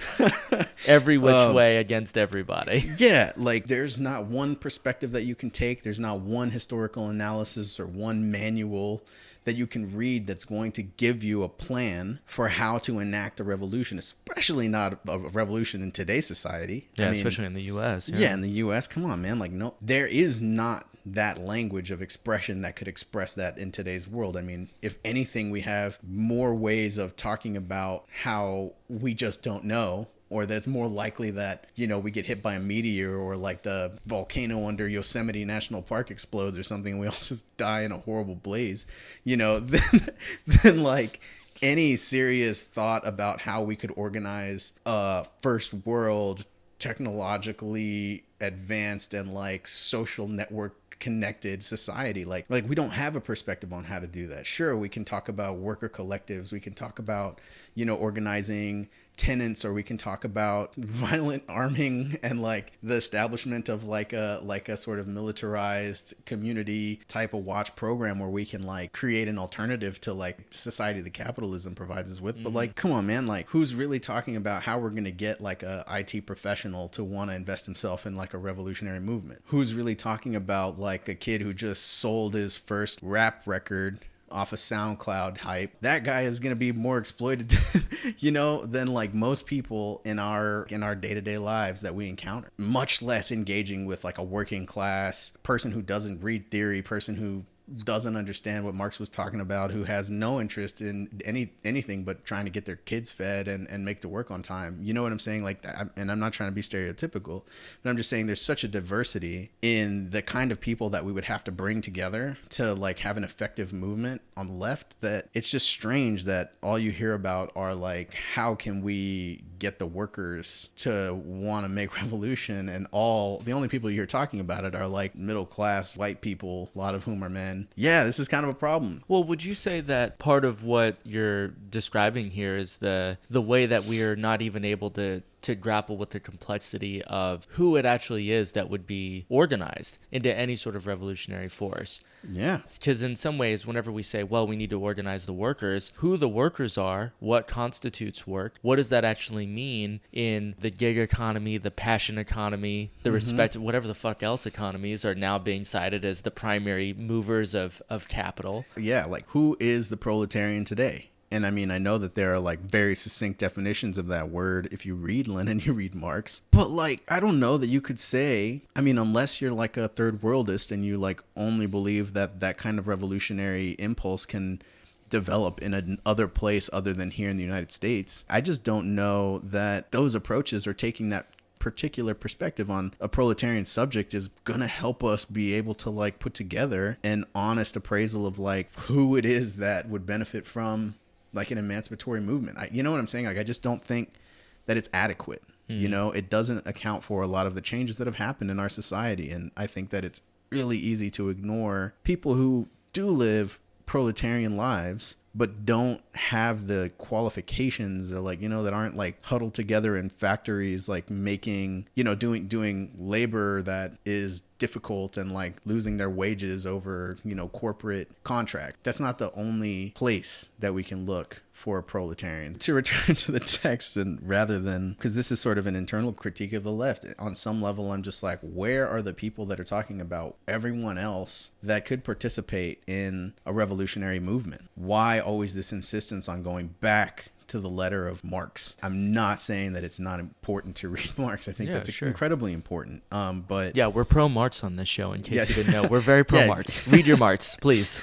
every which way against everybody. Yeah, like there's not one perspective that you can take. There's not one historical analysis or one manual that you can read that's going to give you a plan for how to enact a revolution, especially not a revolution in today's society. Yeah, I mean, especially in the U.S. Yeah, in the U.S. Come on, man. Like, no, there is not that language of expression that could express that in today's world. I mean, if anything, we have more ways of talking about how we just don't know, or that's more likely that, you know, we get hit by a meteor, or like the volcano under Yosemite National Park explodes or something, and we all just die in a horrible blaze, you know, then like any serious thought about how we could organize a first world, technologically advanced and like social network connected society, like we don't have a perspective on how to do that. Sure, we can talk about worker collectives, we can talk about, you know, organizing tenants, or we can talk about violent arming and like the establishment of like a sort of militarized community type of watch program where we can like create an alternative to like society that capitalism provides us with. But like, come on, man, like who's really talking about how we're going to get like a IT professional to want to invest himself in like a revolutionary movement? Who's really talking about like a kid who just sold his first rap record off of SoundCloud hype? That guy is going to be more exploited, you know, than like most people in our day-to-day lives that we encounter. Much less engaging with like a working class person who doesn't read theory, person who doesn't understand what Marx was talking about, who has no interest in anything but trying to get their kids fed and make the work on time. You know what I'm saying? Like that, and I'm not trying to be stereotypical, but I'm just saying there's such a diversity in the kind of people that we would have to bring together to like have an effective movement on the left, that it's just strange that all you hear about are like, how can we get the workers to want to make revolution, and the only people you hear talking about it are like middle class white people, a lot of whom are men. Yeah, this is kind of a problem. Well, would you say that part of what you're describing here is the way that we are not even able to grapple with the complexity of who it actually is that would be organized into any sort of revolutionary force? Yeah. Because in some ways, whenever we say, well, we need to organize the workers, who the workers are, what constitutes work, what does that actually mean in the gig economy, the passion economy, the respective, whatever the fuck else economies are now being cited as the primary movers of capital? Yeah, like who is the proletarian today? And I mean, I know that there are like very succinct definitions of that word if you read Lenin, you read Marx. But like, I don't know that you could say, I mean, unless you're like a third worldist and you like only believe that that kind of revolutionary impulse can develop in another place other than here in the United States, I just don't know that those approaches are taking that particular perspective on a proletarian subject is gonna help us be able to like put together an honest appraisal of like who it is that would benefit from like an emancipatory movement. You know what I'm saying? Like, I just don't think that it's adequate. You know, it doesn't account for a lot of the changes that have happened in our society. And I think that it's really easy to ignore people who do live proletarian lives but don't have the qualifications, or like, you know, that aren't like huddled together in factories, like making, you know, doing labor that is difficult and like losing their wages over, you know, corporate contract. That's not the only place that we can look for proletarians. To return to the text, and rather than, because this is sort of an internal critique of the left, on some level I'm just like, where are the people that are talking about everyone else that could participate in a revolutionary movement? Why always this insistence on going back to the letter of Marx? I'm not saying that it's not important to read Marx. I think that's incredibly important. But yeah, we're pro-Marx on this show, in case you didn't know. We're very pro-Marx. Read your Marx, please.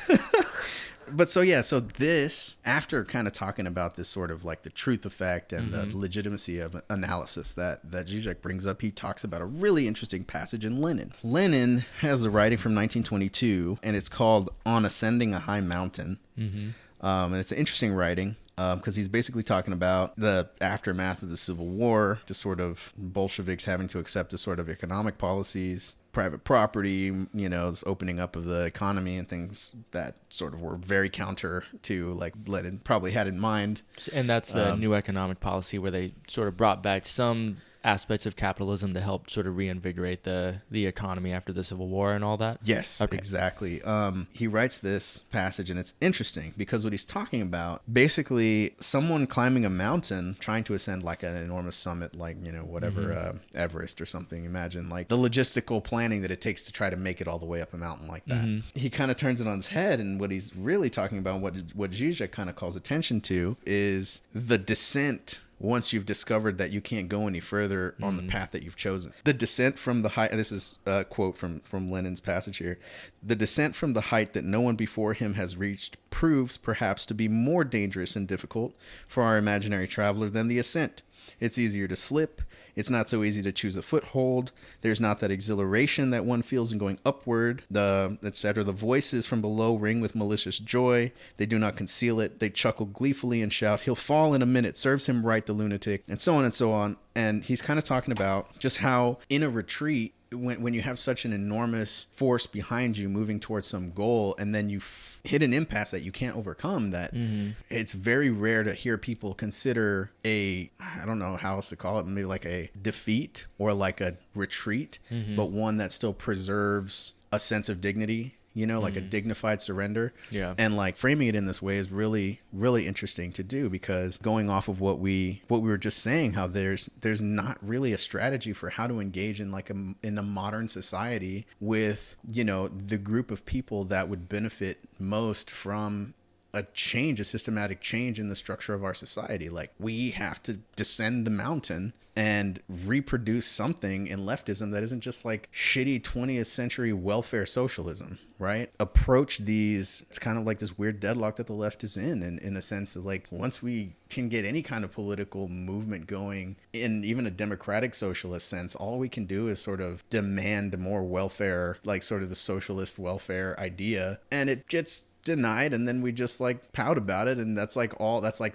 But so this, after kind of talking about this sort of like the truth effect and the legitimacy of analysis that Zizek brings up, he talks about a really interesting passage in Lenin. Lenin has a writing from 1922, and it's called On Ascending a High Mountain. And it's an interesting writing, because he's basically talking about the aftermath of the Civil War, the sort of Bolsheviks having to accept the sort of economic policies, private property, you know, this opening up of the economy and things that sort of were very counter to like Lenin probably had in mind. And that's the new economic policy where they sort of brought back some aspects of capitalism to help sort of reinvigorate the economy after the Civil War and all that? Yes, okay. Exactly. He writes this passage, and it's interesting because what he's talking about, basically someone climbing a mountain, trying to ascend like an enormous summit, like, whatever, Everest or something. Imagine like the logistical planning that it takes to try to make it all the way up a mountain like that. He kind of turns it on its head, and what he's really talking about, what Zizek kind of calls attention to, is the descent. Once you've discovered that you can't go any further on the path that you've chosen. The descent from the height, this is a quote from Lenin's passage here. The descent from the height that no one before him has reached proves perhaps to be more dangerous and difficult for our imaginary traveler than the ascent. It's easier to slip. It's not so easy to choose a foothold. There's not that exhilaration that one feels in going upward, etc. The voices from below ring with malicious joy. They do not conceal it. They chuckle gleefully and shout, "He'll fall in a minute. Serves him right, the lunatic," and so on and so on. And he's kind of talking about just how in a retreat, when you have such an enormous force behind you moving towards some goal, and then you hit an impasse that you can't overcome, that it's very rare to hear people consider I don't know how else to call it, maybe like a defeat or like a retreat, but one that still preserves a sense of dignity, like a dignified surrender. Yeah. And like framing it in this way is really, really interesting to do, because going off of what we were just saying, how there's not really a strategy for how to engage in like in a modern society with, the group of people that would benefit most from a systematic change in the structure of our society. Like, we have to descend the mountain and reproduce something in leftism that isn't just like shitty 20th century welfare socialism, right? Approach these, it's kind of like this weird deadlock that the left is in a sense that, like, once we can get any kind of political movement going in even a democratic socialist sense, all we can do is sort of demand more welfare, like sort of the socialist welfare idea, and it gets denied, and then we just like pout about it, and that's like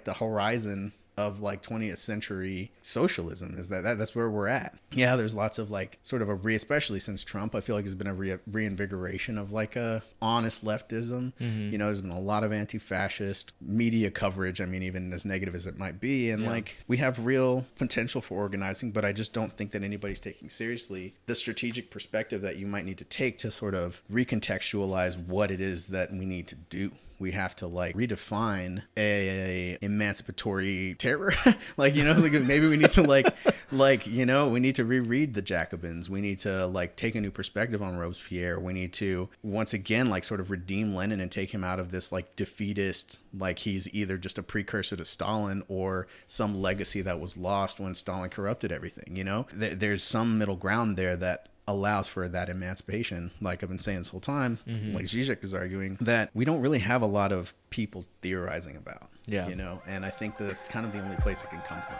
the horizon of like 20th century socialism, is that's where we're at. Yeah, there's lots of like sort of especially since Trump, I feel like there's been a reinvigoration of like a honest leftism. There's been a lot of anti-fascist media coverage, I mean, even as negative as it might be, and like we have real potential for organizing, but I just don't think that anybody's taking seriously the strategic perspective that you might need to take to sort of recontextualize what it is that we need to do. We have to like redefine a emancipatory terror. like, maybe we need to we need to reread the Jacobins. We need to like take a new perspective on Robespierre. We need to once again like sort of redeem Lenin and take him out of this like defeatist, like he's either just a precursor to Stalin or some legacy that was lost when Stalin corrupted everything. There's some middle ground there that allows for that emancipation, like I've been saying this whole time, like Zizek is arguing, that we don't really have a lot of people theorizing about, and I think that's kind of the only place it can come from.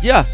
Yeah.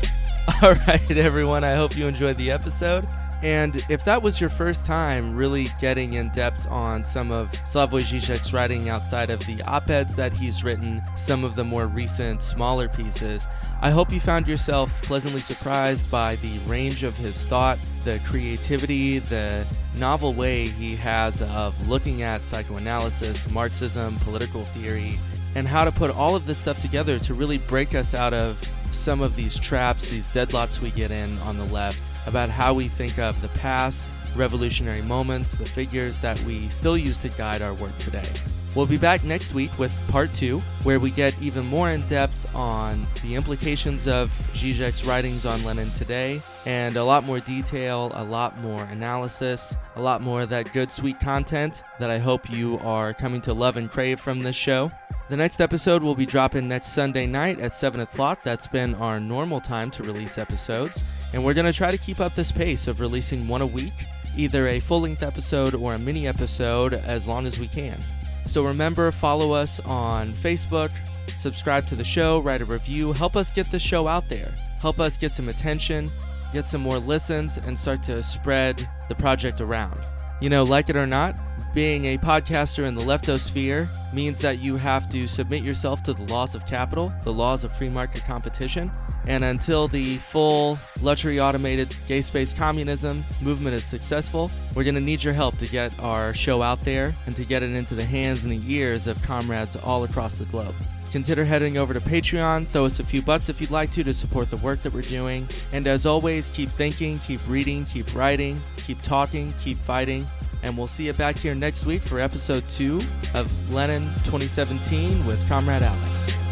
All right, everyone. I hope you enjoyed the episode. And if that was your first time really getting in depth on some of Slavoj Zizek's writing outside of the Op Eds that he's written, some of the more recent, smaller pieces, I hope you found yourself pleasantly surprised by the range of his thought, the creativity, the novel way he has of looking at psychoanalysis, Marxism, political theory, and how to put all of this stuff together to really break us out of some of these traps, these deadlocks we get in on the left, about how we think of the past, revolutionary moments, the figures that we still use to guide our work today. We'll be back next week with part 2, where we get even more in depth on the implications of Zizek's writings on Lenin today, and a lot more detail, a lot more analysis, a lot more of that good, sweet content that I hope you are coming to love and crave from this show. The next episode will be dropping next Sunday night at 7 o'clock. That's been our normal time to release episodes. And we're going to try to keep up this pace of releasing one a week, either a full-length episode or a mini episode, as long as we can. So remember, follow us on Facebook, subscribe to the show, write a review, help us get the show out there. Help us get some attention, get some more listens, and start to spread the project around. You know, like it or not, being a podcaster in the leftosphere means that you have to submit yourself to the laws of capital, the laws of free market competition. And until the full luxury automated gay space communism movement is successful, we're going to need your help to get our show out there and to get it into the hands and the ears of comrades all across the globe. Consider heading over to Patreon, throw us a few bucks if you'd like to support the work that we're doing. And as always, keep thinking, keep reading, keep writing, keep talking, keep fighting. And we'll see you back here next week for episode 2 of Lenin 2017 with Comrade Alex.